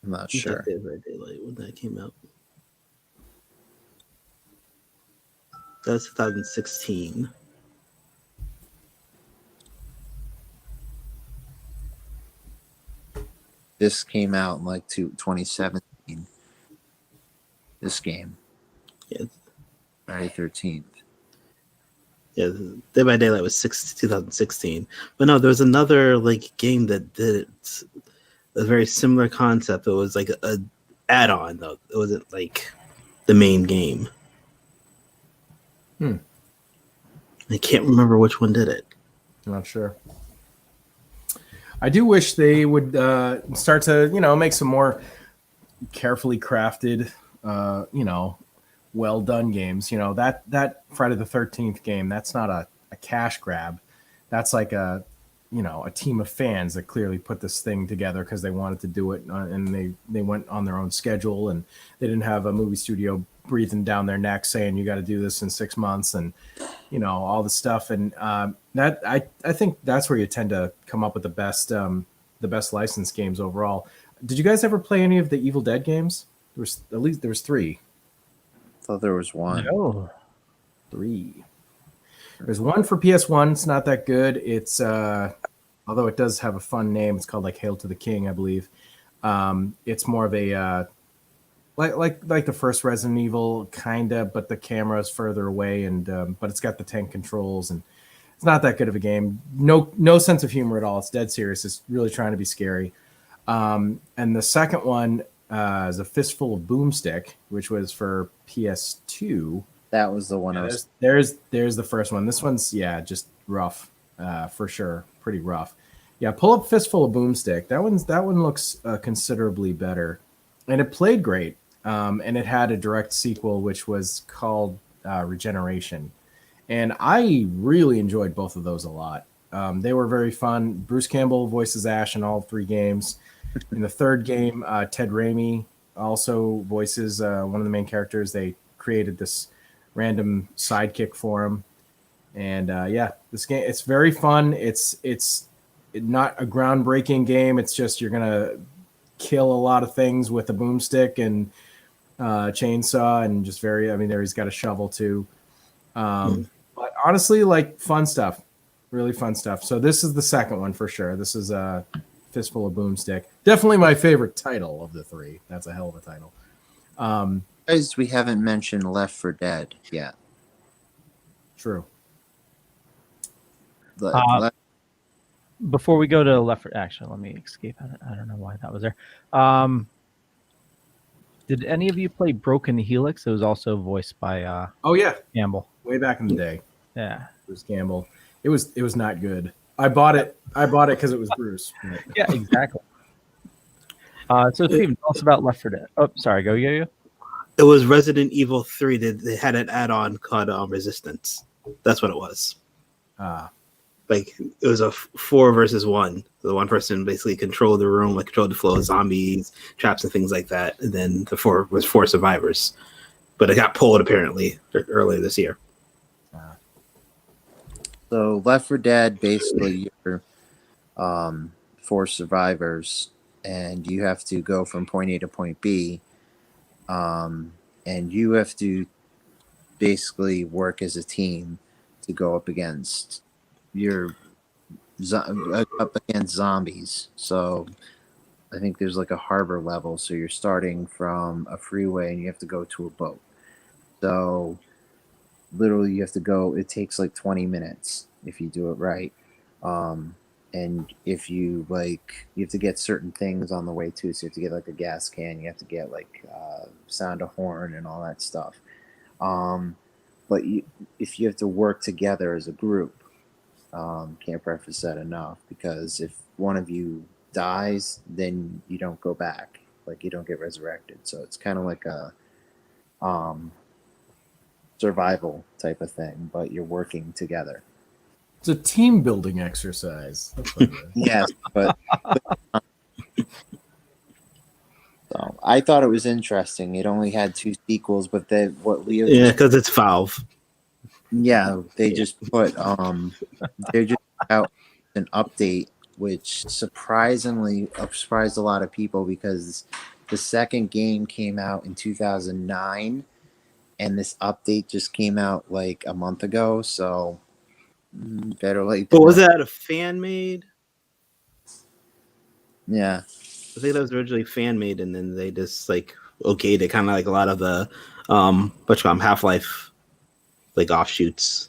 I'm not sure. Dead by Daylight when that came out. That was 2016. This came out in like 2017. This game. Yeah. Friday 13th. Yeah, Dead by Daylight was 2016. But no, there was another like game that did it, a very similar concept. It was like a add-on though. It wasn't like the main game. I can't remember which one did it. I'm not sure. I do wish they would start to, make some more carefully crafted, well done games. That Friday the 13th game, that's not a cash grab. That's like a team of fans that clearly put this thing together because they wanted to do it, and they went on their own schedule, and they didn't have a movie studio breathing down their neck saying you got to do this in 6 months and all the stuff. And that I think that's where you tend to come up with the best licensed games overall. Did you guys ever play any of the Evil Dead games? There was 3. I thought there was one. No, 3. There's one for PS1. It's not that good. It's although it does have a fun name. It's called like Hail to the King, I believe. It's more of a like the first Resident Evil kinda, but the camera is further away, and but it's got the tank controls, and it's not that good of a game. No sense of humor at all. It's dead serious. It's really trying to be scary. And the second one is A Fistful of Boomstick, which was for PS2. That was the one I was. There's the first one. This one's just rough, for sure, pretty rough. Yeah, pull up Fistful of Boomstick. That one looks considerably better, and it played great. And it had a direct sequel, which was called Regeneration, and I really enjoyed both of those a lot. They were very fun. Bruce Campbell voices Ash in all 3 games. In the third game, Ted Raimi also voices one of the main characters. They created this random sidekick for him, and this game, it's very fun. It's not a groundbreaking game. It's just you're gonna kill a lot of things with a boomstick and chainsaw, and just he's got a shovel too. But honestly, like fun stuff, really fun stuff. So this is the second one for sure. This is a Fistful of Boomstick. Definitely my favorite title of the 3. That's a hell of a title. Guys, we haven't mentioned Left 4 Dead yet. True. Before we go to Left 4, actually, let me escape. I don't know why that was there. Did any of you play Broken Helix? It was also voiced by Campbell. Way back in the day. Yeah, it was Campbell. It was not good. I bought it because it was Bruce. Yeah, exactly. So Steven, tell us about Left 4 Dead. Oh, sorry, go you. It was Resident Evil 3. They had an add-on called Resistance. That's what it was. Like it was a 4 versus 1. The one person basically controlled the room, like controlled the flow of zombies, traps, and things like that. And then the 4 was 4 survivors. But it got pulled apparently earlier this year. So Left 4 Dead, basically, you're 4 survivors, and you have to go from point A to point B, and you have to basically work as a team to go up against zombies. So I think there's like a harbor level, so you're starting from a freeway and you have to go to a boat. So literally you have to go, it takes like 20 minutes if you do it right. And if you you have to get certain things on the way too. So you have to get like a gas can, you have to get like sound a horn and all that stuff. But if you have to work together as a group, can't preface that enough, because if one of you dies, then you don't go back, like you don't get resurrected. So it's kind of like a survival type of thing, but you're working together. It's a team building exercise. That's what it is. Yes, but so I thought it was interesting. It only had 2 sequels, but what Leo because it's Valve. Yeah, they just put they just out an update, which surprised a lot of people, because the second game came out in 2009 and this update just came out like a month ago, so better late. But was that a fan made? Yeah, I think that was originally fan made, and then they just like okayed it, kind of like a lot of the Half-Life like offshoots.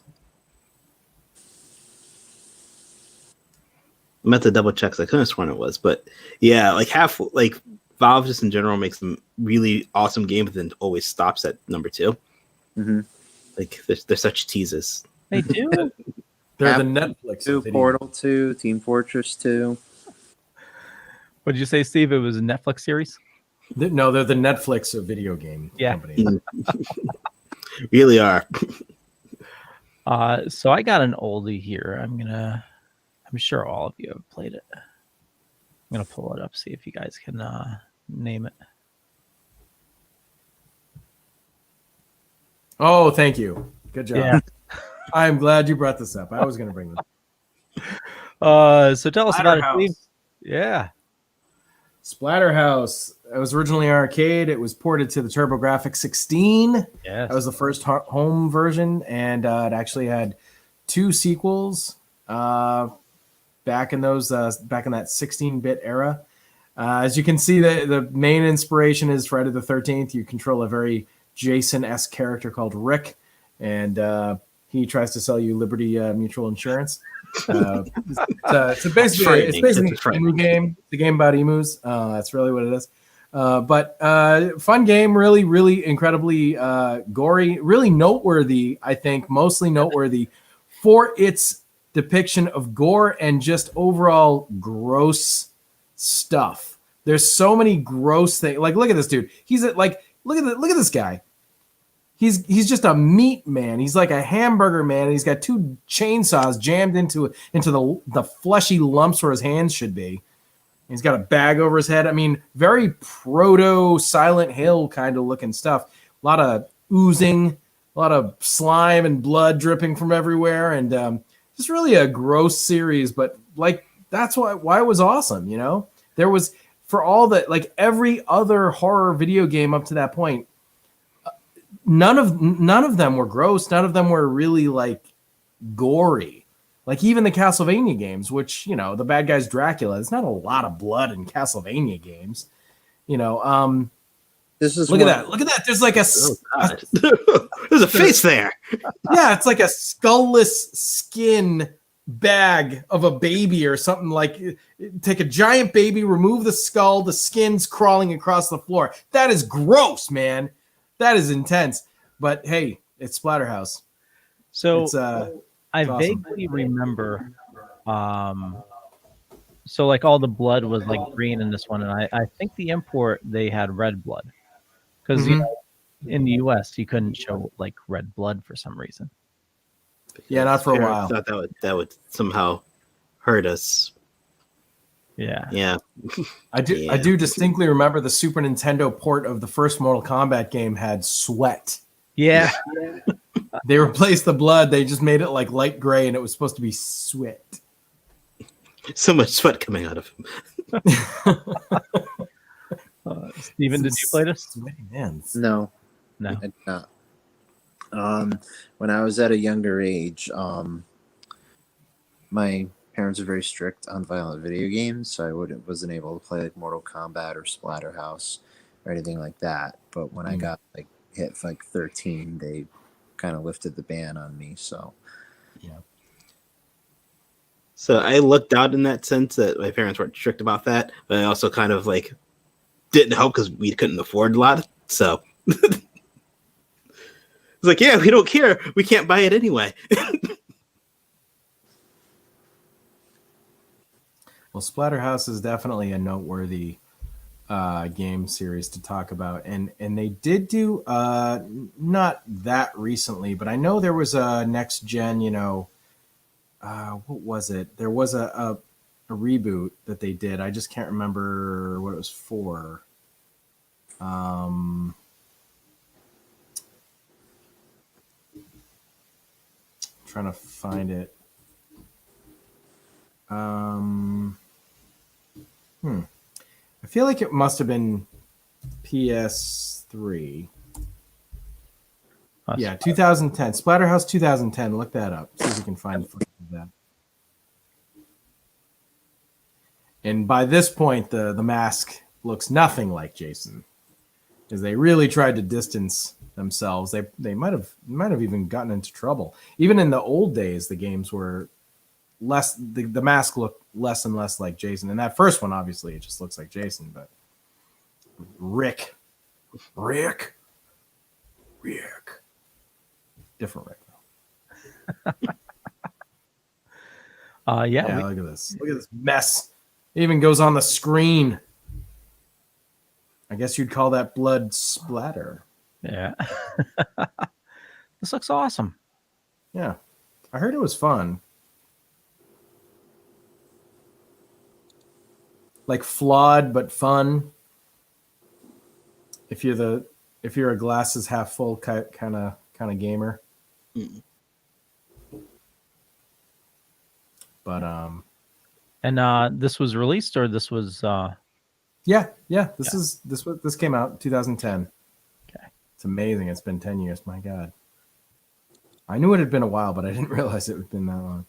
I meant to double check, so I couldn't have sworn it was, but yeah, like Valve just in general makes some really awesome games, but then always stops at number 2. Mm-hmm. Like they're such teases. They do. They're the Netflix 2, Portal 2, Team Fortress 2. What did you say, Steve? It was a Netflix series? No, they're the Netflix of video game company. Really are. So I got an oldie here. I'm sure all of you have played it. I'm gonna pull it up, see if you guys can name it. Oh, thank you. Good job. Yeah. I'm glad you brought this up. I was going to bring this up. So tell us about it, Splatterhouse. Steve. Yeah. Splatterhouse. It was originally an arcade. It was ported to the TurboGrafx 16. Yes. That was the first home version, and it actually had 2 sequels back in that 16-bit era. As you can see, the main inspiration is Friday the 13th. You control a very Jason-esque character called Rick, and he tries to sell you Liberty Mutual Insurance. So basically an emu game. It's a game about emus. That's really what it is. But fun game, really, really incredibly gory, really noteworthy. I think mostly noteworthy for its depiction of gore and just overall gross stuff. There's so many gross things. Like, look at this dude. Look at this guy. He's just a meat man. He's like a hamburger man. And he's got 2 chainsaws jammed into the fleshy lumps where his hands should be. He's got a bag over his head. I mean, very proto Silent Hill kind of looking stuff. A lot of oozing, a lot of slime and blood dripping from everywhere, and just really a gross series. But like that's why it was awesome. You know, there was, for all that, like every other horror video game up to that point, none of them were gross. None of them were really like gory. Like even the Castlevania games, which, you know, the bad guy's Dracula. There's not a lot of blood in Castlevania games. You know, this is look at that. There's like there's a face there. Yeah, it's like a skullless skin bag of a baby or something. Like, take a giant baby, remove the skull, the skin's crawling across the floor. That is gross, man. That is intense. But hey, it's Splatterhouse. So it's, I awesome. vaguely remember, so like all the blood was like green in this one, and I think the import they had red blood, because you know, in the U.S. you couldn't show like red blood for some reason. Yeah, not for a while. I thought that would somehow hurt us. Yeah. I do distinctly remember the Super Nintendo port of the first Mortal Kombat game had sweat. Yeah. They replaced the blood. They just made it like light gray, and it was supposed to be sweat. So much sweat coming out of him. Steven, did you play this? Man. No. No. I did not. When I was at a younger age, my parents were very strict on violent video games, so wasn't able to play like Mortal Kombat or Splatterhouse or anything like that. But when I got like hit like 13, they kind of lifted the ban on me. So yeah. So I lucked out in that sense that my parents weren't strict about that, but I also kind of like didn't help because we couldn't afford a lot. So it's like, yeah, we don't care. We can't buy it anyway. Well, Splatterhouse is definitely a noteworthy game series to talk about, and they did do not that recently, but I know there was a next gen. What was it? There was a reboot that they did. I just can't remember what it was for. Trying to find it. I feel like it must have been PS3. Yeah, 2010. Splatterhouse 2010. Look that up. See if we can find that. And by this point, the mask looks nothing like Jason, because they really tried to distance themselves. They might have even gotten into trouble. Even in the old days, the games were less. The mask looked less and less like Jason. And that first one, obviously, it just looks like Jason. But Rick, different Rick though. Yeah. Look at this. Look at this mess. It even goes on the screen. I guess you'd call that blood splatter. Yeah. This looks awesome. Yeah. I heard it was fun. Like flawed but fun. If you're a glasses half full kind of gamer. But and this was released, or this was this came out in 2010. Okay. It's amazing. It's been 10 years. My God. I knew it had been a while, but I didn't realize it had been that long.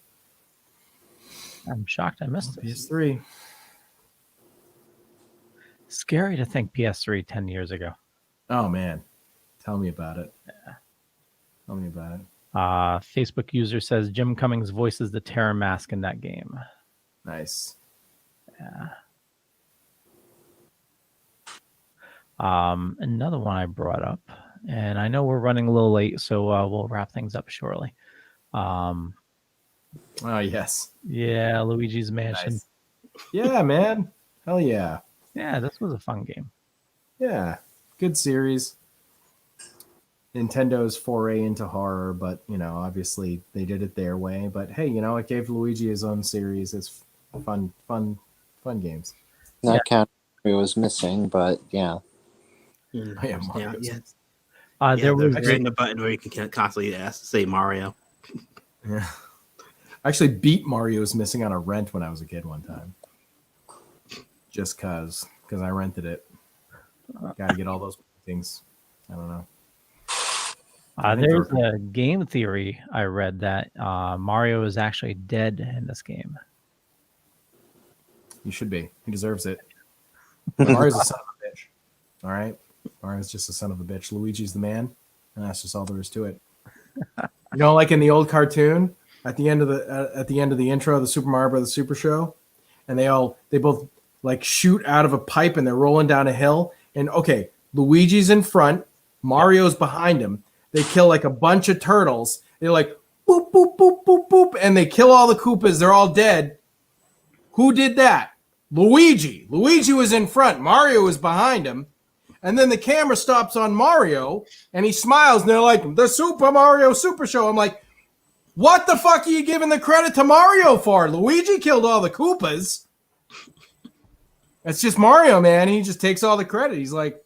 I'm shocked I missed it. PS3. Scary to think PS3 10 years ago. Oh man. Tell me about it. Yeah. Tell me about it. Facebook user says Jim Cummings voices the Terror Mask in that game. Nice. Yeah. Another one I brought up, and I know we're running a little late, so we'll wrap things up shortly. Oh yes. Yeah, Luigi's Mansion. Nice. Yeah, man. Hell yeah. Yeah, this was a fun game. Yeah, good series. Nintendo's foray into horror, but obviously they did it their way. But hey, it gave Luigi his own series. It's fun games. That category was missing, but yeah. Mario. There was a button where you can constantly say Mario. Yeah. I actually beat Mario's Missing on a rent when I was a kid one time. Just because I rented it. Gotta get all those things. I don't know. There was a game theory I read that Mario is actually dead in this game. He should be. He deserves it. Mario's a son of a bitch. All right? Mario's just a son of a bitch. Luigi's the man, and that's just all there is to it. Like in the old cartoon, at the end of the intro, the Super Mario Brothers Super Show, and they both like shoot out of a pipe and they're rolling down a hill. And okay, Luigi's in front, Mario's behind him. They kill like a bunch of turtles. They're like boop boop boop boop boop, and they kill all the Koopas. They're all dead. Who did that? Luigi. Luigi was in front. Mario was behind him. And then the camera stops on Mario, and he smiles, and they're like, the Super Mario Super Show. I'm like, what the fuck are you giving the credit to Mario for? Luigi killed all the Koopas. It's just Mario, man. He just takes all the credit. He's like,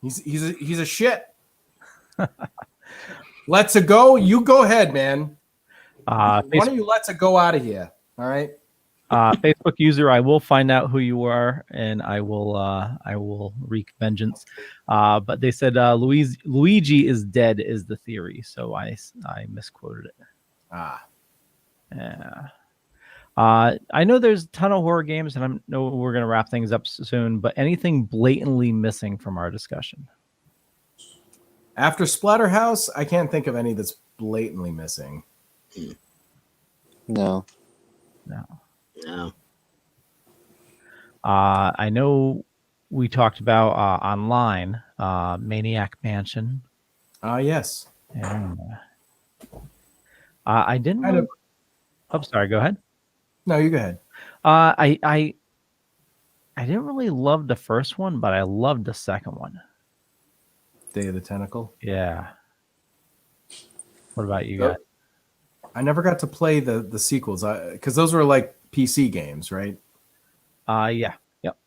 he's a shit. Let's go. You go ahead, man. Why don't you let's go out of here? All right. Facebook user, I will find out who you are, and I will wreak vengeance. But they said Luigi is dead is the theory, so I misquoted it. Yeah. I know there's a ton of horror games, and I know we're going to wrap things up soon, but anything blatantly missing from our discussion? After Splatterhouse, I can't think of any that's blatantly missing. No. I know we talked about online Maniac Mansion. Yes. And I didn't. Oh, sorry. Go ahead. No, you go ahead. I didn't really love the first one, but I loved the second one. Day of the Tentacle. Yeah. What about you guys? I never got to play the sequels because those were like PC games, right? Yeah. Yep.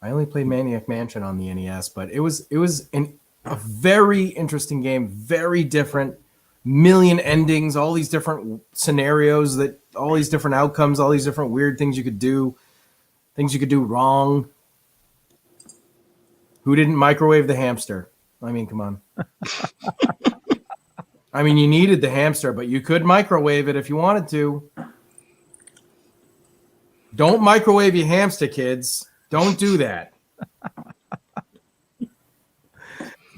I only played Maniac Mansion on the NES, but it was a very interesting game, very different, million endings, all these different scenarios, all these different outcomes, all these different weird things you could do, things you could do wrong. Who didn't microwave the hamster? I mean, come on. I mean, you needed the hamster, but you could microwave it if you wanted to. Don't microwave your hamster, kids. Don't do that.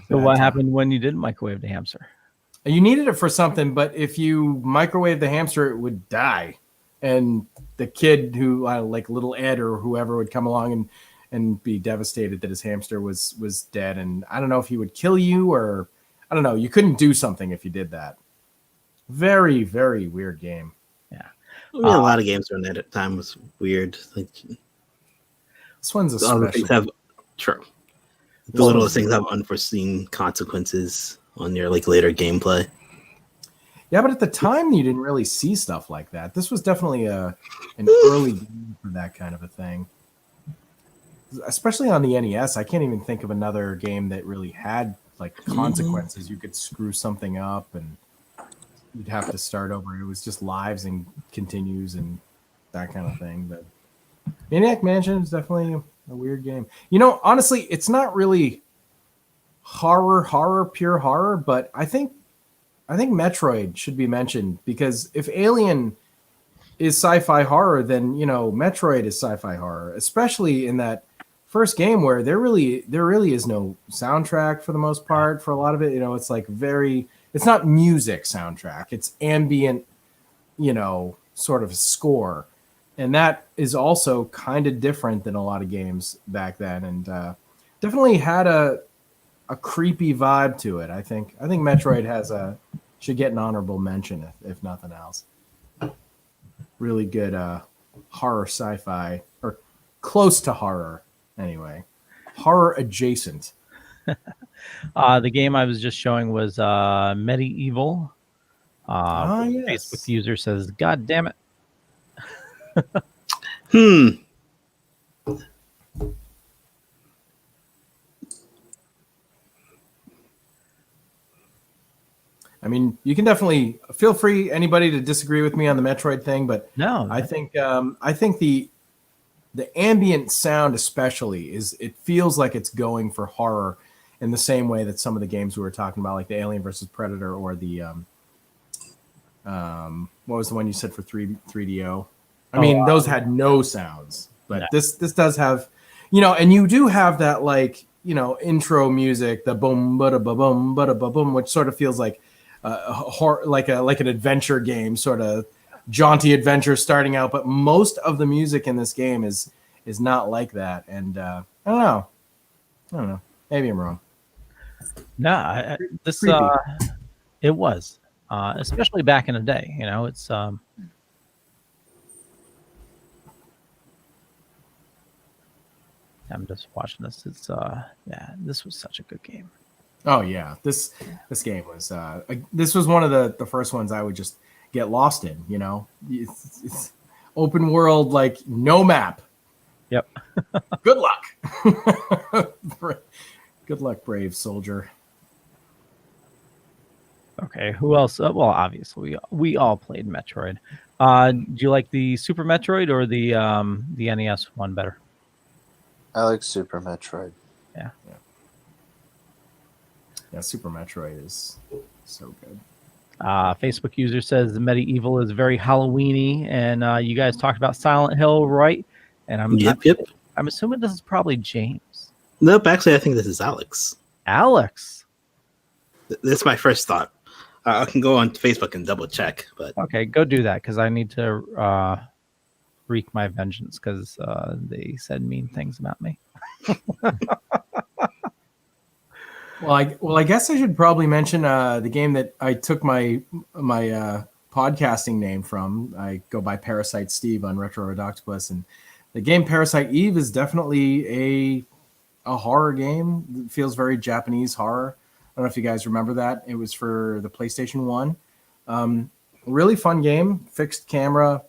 So what happened when you didn't microwave the hamster? You needed it for something, but if you microwave the hamster, it would die. And the kid who, like little Ed or whoever, would come along and be devastated that his hamster was dead. And I don't know if he would kill you or, I don't know. You couldn't do something if you did that. Very, very weird game. Yeah. I mean, a lot of games during that time was weird. Like, this one's a all the special. things have, true. The little things have unforeseen consequences on your like later gameplay. Yeah, but at the time you didn't really see stuff like that. This was definitely an early game for that kind of a thing. Especially on the NES, I can't even think of another game that really had like consequences. You could screw something up and you'd have to start over. It was just lives and continues and that kind of thing. But Maniac Mansion is definitely a weird game. You know, honestly, it's not really pure horror, but I think Metroid should be mentioned because if Alien is sci-fi horror, then Metroid is sci-fi horror, especially in that first game where there really is no soundtrack for the most part. For a lot of it, it's like it's not music soundtrack, it's ambient, sort of score. And that is also kind of different than a lot of games back then, and definitely had a creepy vibe to it. I think Metroid should get an honorable mention if nothing else. Really good horror sci-fi, or close to horror anyway. Horror adjacent. The game I was just showing was Medieval. Yes. Facebook user says, "God damn it." I mean, you can definitely feel free, anybody, to disagree with me on the Metroid thing, but no, I think the ambient sound especially it feels like it's going for horror in the same way that some of the games we were talking about, like the Alien versus Predator or the what was the one you said for 3DO? I mean, those had no sounds, but this does have, and you do have that intro music, the boom bada ba boom bada ba boom, which sort of feels like horror, like an adventure game, sort of jaunty adventure starting out. But most of the music in this game is not like that, and I don't know. Maybe I'm wrong. No, it was, especially back in the day. It's I'm just watching this. It's this was such a good game. Oh yeah, this game was this was one of the first ones I would just get lost in. It's open world, like no map. Yep. Good luck. Good luck, brave soldier. Okay, who else? Well, obviously we all played Metroid. Do you like the Super Metroid or the NES one better? I like Super Metroid. Yeah. Yeah, Super Metroid is so good. Facebook user says the Medieval is very Halloweeny, and you guys talked about Silent Hill, right? And I'm assuming this is probably James. Nope, actually, I think this is Alex. Alex. This is my first thought. I can go on Facebook and double check, but Okay, go do that because I need to wreak my vengeance because they said mean things about me. Well, I guess I should probably mention the game that I took my podcasting name from. I go by Parasite Steve on Retro Ridoctopus, and the game Parasite Eve is definitely a horror game. It feels very Japanese horror. I don't know if you guys remember that. It was for the PlayStation 1. Really fun game, fixed camera,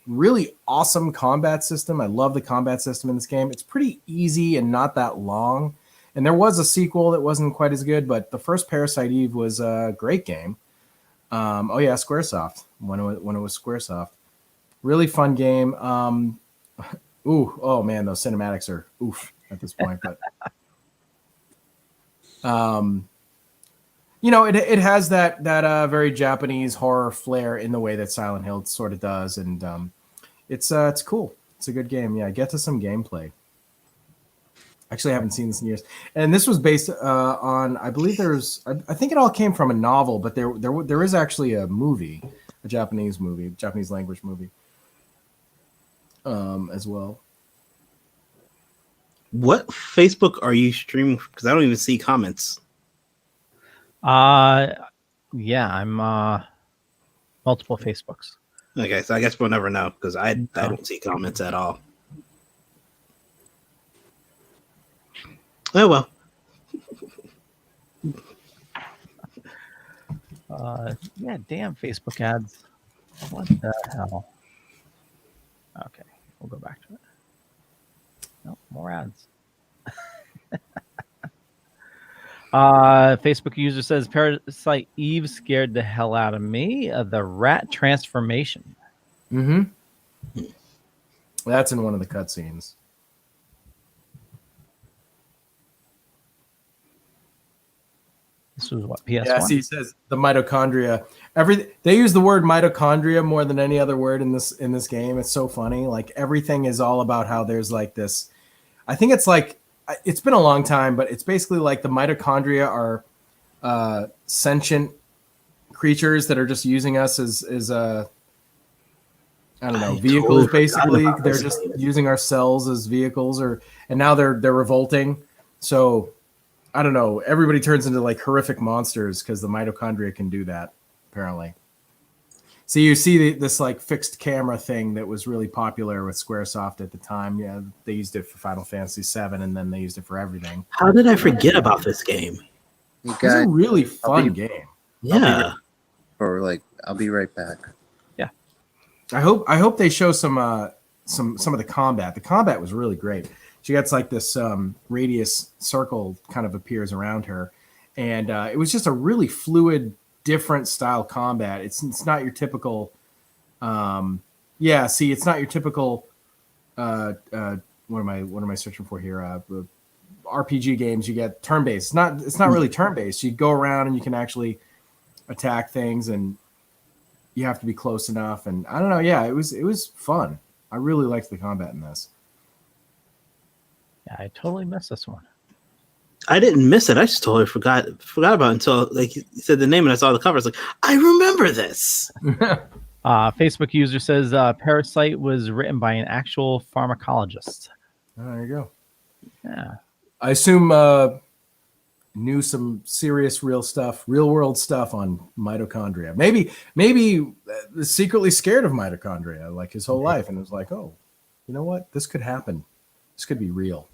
really awesome combat system. I love the combat system in this game. It's pretty easy and not that long. And there was a sequel that wasn't quite as good, but the first Parasite Eve was a great game. Squaresoft, when it was Squaresoft. Really fun game. Oh man, those cinematics are oof at this point, but it has that very Japanese horror flair in the way that Silent Hill sort of does, and it's cool. It's a good game. Yeah, get to some gameplay. Actually, I haven't seen this in years. And this was based on, I believe I think it all came from a novel, but there is actually a movie, a Japanese movie, Japanese language movie, as well. What Facebook are you streaming? Because I don't even see comments. Yeah, I'm multiple Facebooks. Okay, so I guess we'll never know because I don't see comments at all. Oh well. Yeah, damn Facebook ads. What the hell? Okay, we'll go back to it. No, more ads. Facebook user says Parasite Eve scared the hell out of me. The rat transformation. Mm-hmm. That's in one of the cutscenes. This was what, PS1? Yeah, see, it says the mitochondria. They use the word mitochondria more than any other word in this game. It's so funny. Like everything is all about how there's like this. I think it's like it's been a long time, but it's basically like the mitochondria are sentient creatures that are just using us as vehicles. Basically, they're just using our cells as vehicles, and now they're revolting. So. I don't know. Everybody turns into like horrific monsters because the mitochondria can do that, apparently. So you see this like fixed camera thing that was really popular with Squaresoft at the time. Yeah, they used it for Final Fantasy VII, and then they used it for everything. How did I forget about this game? It's a really fun game. Yeah. I'll be right back. Yeah. I hope they show some of the combat. The combat was really great. She gets like this radius circle kind of appears around her, and it was just a really fluid, different style combat. It's not your typical, it's not your typical. What am I searching for here? RPG games. You get turn based. It's not really turn based. You go around and you can actually attack things, and you have to be close enough. And I don't know. Yeah, it was fun. I really liked the combat in this. Yeah, I totally missed this one. I didn't miss it. I just totally forgot about it until like you said the name and I saw the cover. I was like, I remember this. Facebook user says Parasite was written by an actual pharmacologist. Oh, there you go. Yeah. I assume knew some serious real world stuff on mitochondria. Maybe secretly scared of mitochondria like his whole life and was like, oh, you know what? This could happen. This could be real.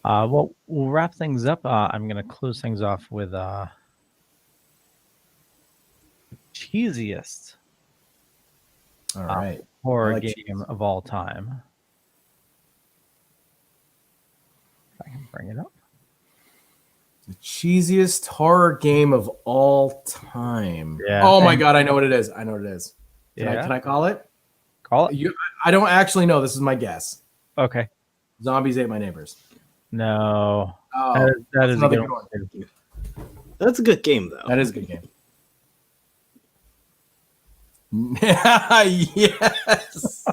Well, we'll wrap things up. I'm going to close things off with cheesiest horror game of all time. If I can bring it up. The cheesiest horror game of all time. Yeah. Oh my god, I know what it is. Can Yeah. I call it? Call it. I don't actually know. This is my guess. Okay. Zombies Ate My Neighbors. No. Oh, that is a another good good one. That's a good game, though. That is a good game. Yes.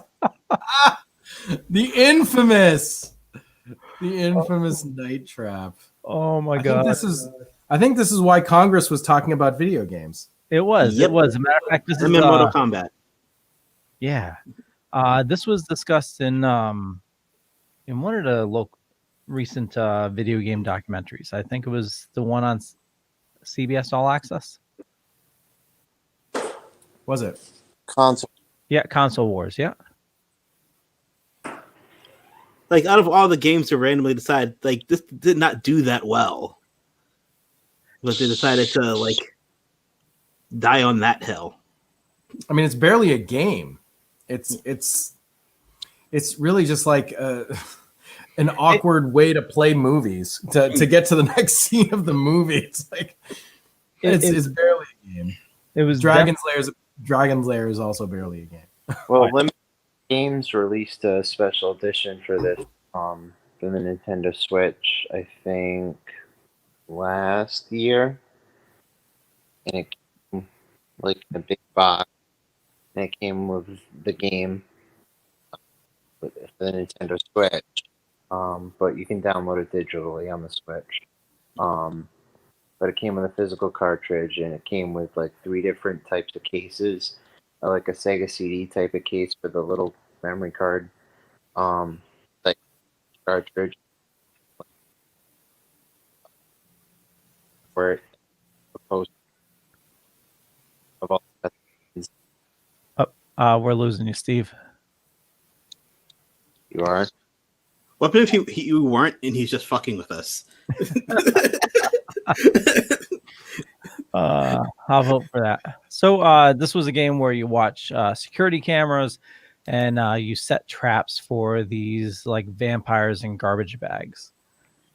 The infamous Night Trap. Oh my god. I think this is why Congress was talking about video games. It was. Yep. It was. As a matter of fact, this is Mortal Kombat. Yeah. This was discussed in one of the recent video game documentaries. I think it was the one on CBS All Access. Was it? Console. Yeah, Console Wars. Yeah. Like, out of all the games to randomly decide, like, this did not do that well. But they decided to, like, die on that hill. I mean, it's barely a game. It's really just like an awkward way to play movies to get to the next scene of the movie. It's like it's barely a game. It was Dragon's Lair is also barely a game. Well, Limited Games released a special edition for this for the Nintendo Switch, I think last year. And it came like in a big box. And it came with the game for the Nintendo Switch. But you can download it digitally on the Switch. But it came with a physical cartridge, and it came with like 3 different types of cases, like a Sega CD type of case for the little memory card, like cartridge, where it proposed of all the we're losing you, Steve. You are. What if you weren't and he's just fucking with us? I'll vote for that. So this was a game where you watch security cameras and you set traps for these like vampires in garbage bags.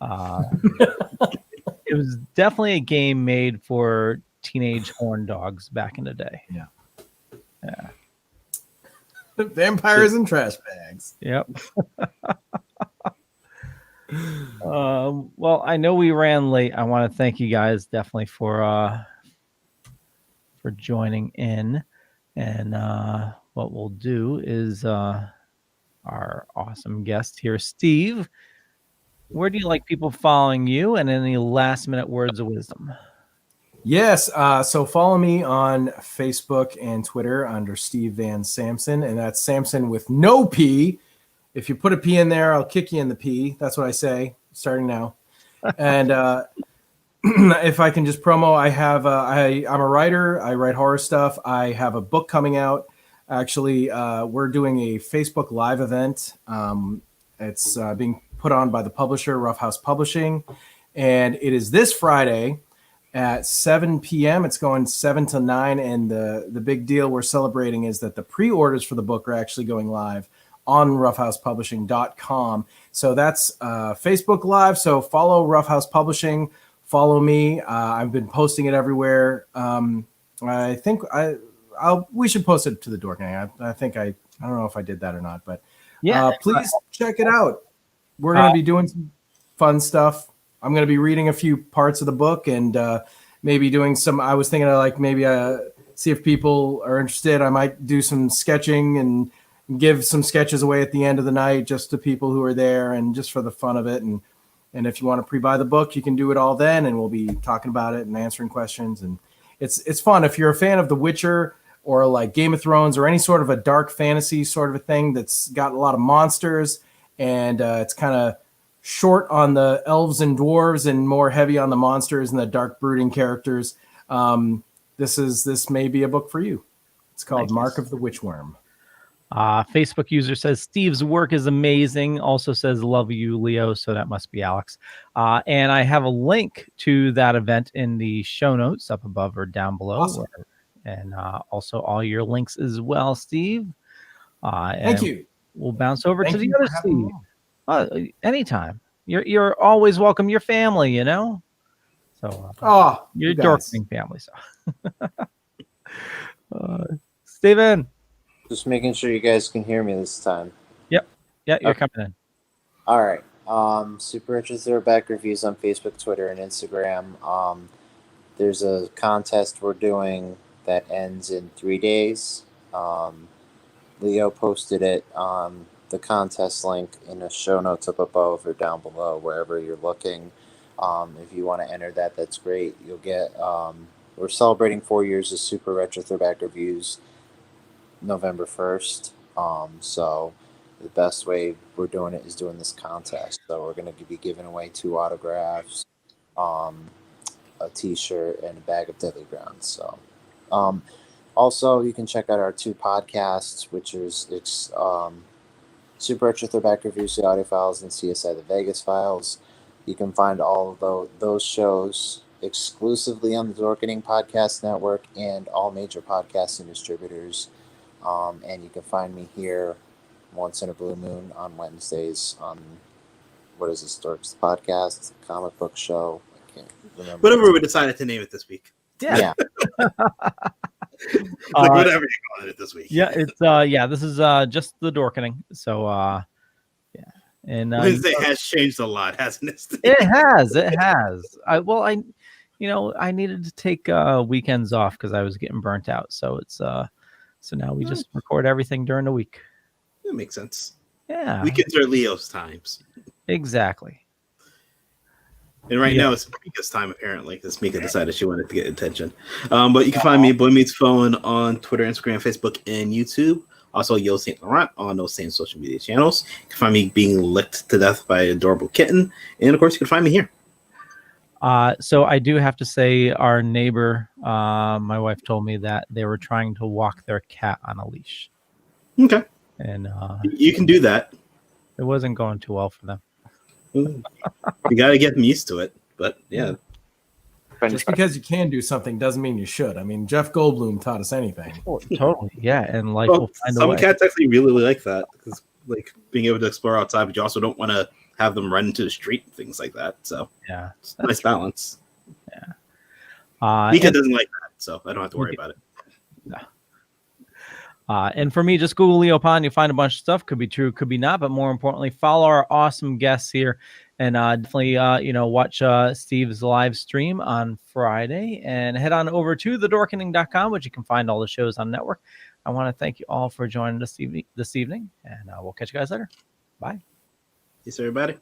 It was definitely a game made for teenage horn dogs back in the day. Yeah. Yeah. Vampires in trash bags. Yep. Well, I know we ran late. I want to thank you guys definitely for joining in. And what we'll do is our awesome guest here, Steve. Where do you like people following you, and any last minute words of wisdom? Yes. So follow me on Facebook and Twitter under Steve Van Samson, and that's Samson with no P. If you put a P in there, I'll kick you in the P. That's what I say starting now. And if I can just promo, I have I'm a writer. I write horror stuff. I have a book coming out. Actually, we're doing a Facebook Live event. It's being put on by the publisher, Rough House Publishing, and it is this Friday at 7 p.m. It's going 7 to 9, and the big deal we're celebrating is that the pre-orders for the book are actually going live on roughhousepublishing.com. So that's Facebook Live. So follow Rough House Publishing. Follow me. I've been posting it everywhere. I think we should post it to the Dorkening. I think I don't know if I did that or not, but yeah, please check it out. We're going to be doing some fun stuff. I'm going to be reading a few parts of the book and maybe doing some. I was thinking of like maybe see if people are interested. I might do some sketching and give some sketches away at the end of the night just to people who are there and just for the fun of it. And if you want to pre-buy the book, you can do it all then, and we'll be talking about it and answering questions. And it's fun. If you're a fan of The Witcher or like Game of Thrones or any sort of a dark fantasy sort of a thing that's got a lot of monsters and it's kind of short on the elves and dwarves and more heavy on the monsters and the dark brooding characters, this may be a book for you. It's called Mark of the Witchwyrm. Facebook user says Steve's work is amazing. Also says love you, Leo. So that must be Alex. And I have a link to that event in the show notes up above or down below. Awesome. And also all your links as well, Steve. Thank you. We'll bounce over to the other Steve. Anytime. You're always welcome. Your family, you know. So you you're guys. Dorkening family. So Steven. Just making sure you guys can hear me this time. Yep. Yeah, you're coming in. All right. Super Retro Throwback Reviews on Facebook, Twitter, and Instagram. There's a contest we're doing that ends in 3 days. Leo posted it on the contest link in the show notes up above or down below, wherever you're looking. If you want to enter that, that's great. You'll get. We're celebrating 4 years of Super Retro Throwback Reviews, November 1st. So the best way we're doing it is doing this contest. So we're going to be giving away 2 autographs, a t-shirt, and a bag of Deadly Grounds. So also you can check out our 2 podcasts, which is Super Retro Throwback Reviews, the audio files, and CSI the Vegas files. You can find all of those shows exclusively on the Dorkening Podcast Network and all major podcasting distributors. And you can find me here once in a blue moon on Wednesdays on, what is this, Dorks Podcast, comic book show? I can't remember. Whatever we decided to name it this week. Yeah. Like whatever you call it this week. Yeah, it's this is just the Dorkening. So yeah. And Wednesday has changed a lot, hasn't it? It has. I needed to take weekends off because I was getting burnt out. So it's so now we just record everything during the week. That makes sense. Yeah. Weekends are Leo's times. Exactly. And right now it's Mika's time, apparently, because Mika decided she wanted to get attention. But you can find me, Boy Meets Phone, on Twitter, Instagram, Facebook, and YouTube. Also, Yo Saint Laurent on those same social media channels. You can find me being licked to death by an adorable kitten. And, of course, you can find me here. So I do have to say our neighbor, my wife told me that they were trying to walk their cat on a leash. Okay. And you can do that. It wasn't going too well for them. You got to get them used to it. But, yeah. Just because you can do something doesn't mean you should. I mean, Jeff Goldblum taught us anything. Totally. Yeah. And life will find a way. Some cats actually really like that, because like being able to explore outside, but you also don't want to have them run into the street and things like that. So yeah, it's a nice balance. Yeah. Mika doesn't like that, so I don't have to worry about it. And for me, just Google Leo Pond. You'll find a bunch of stuff. Could be true, could be not. But more importantly, follow our awesome guests here. And definitely, watch Steve's live stream on Friday. And head on over to thedorkening.com, which you can find all the shows on the network. I want to thank you all for joining us this evening. And we'll catch you guys later. Bye. Peace, everybody.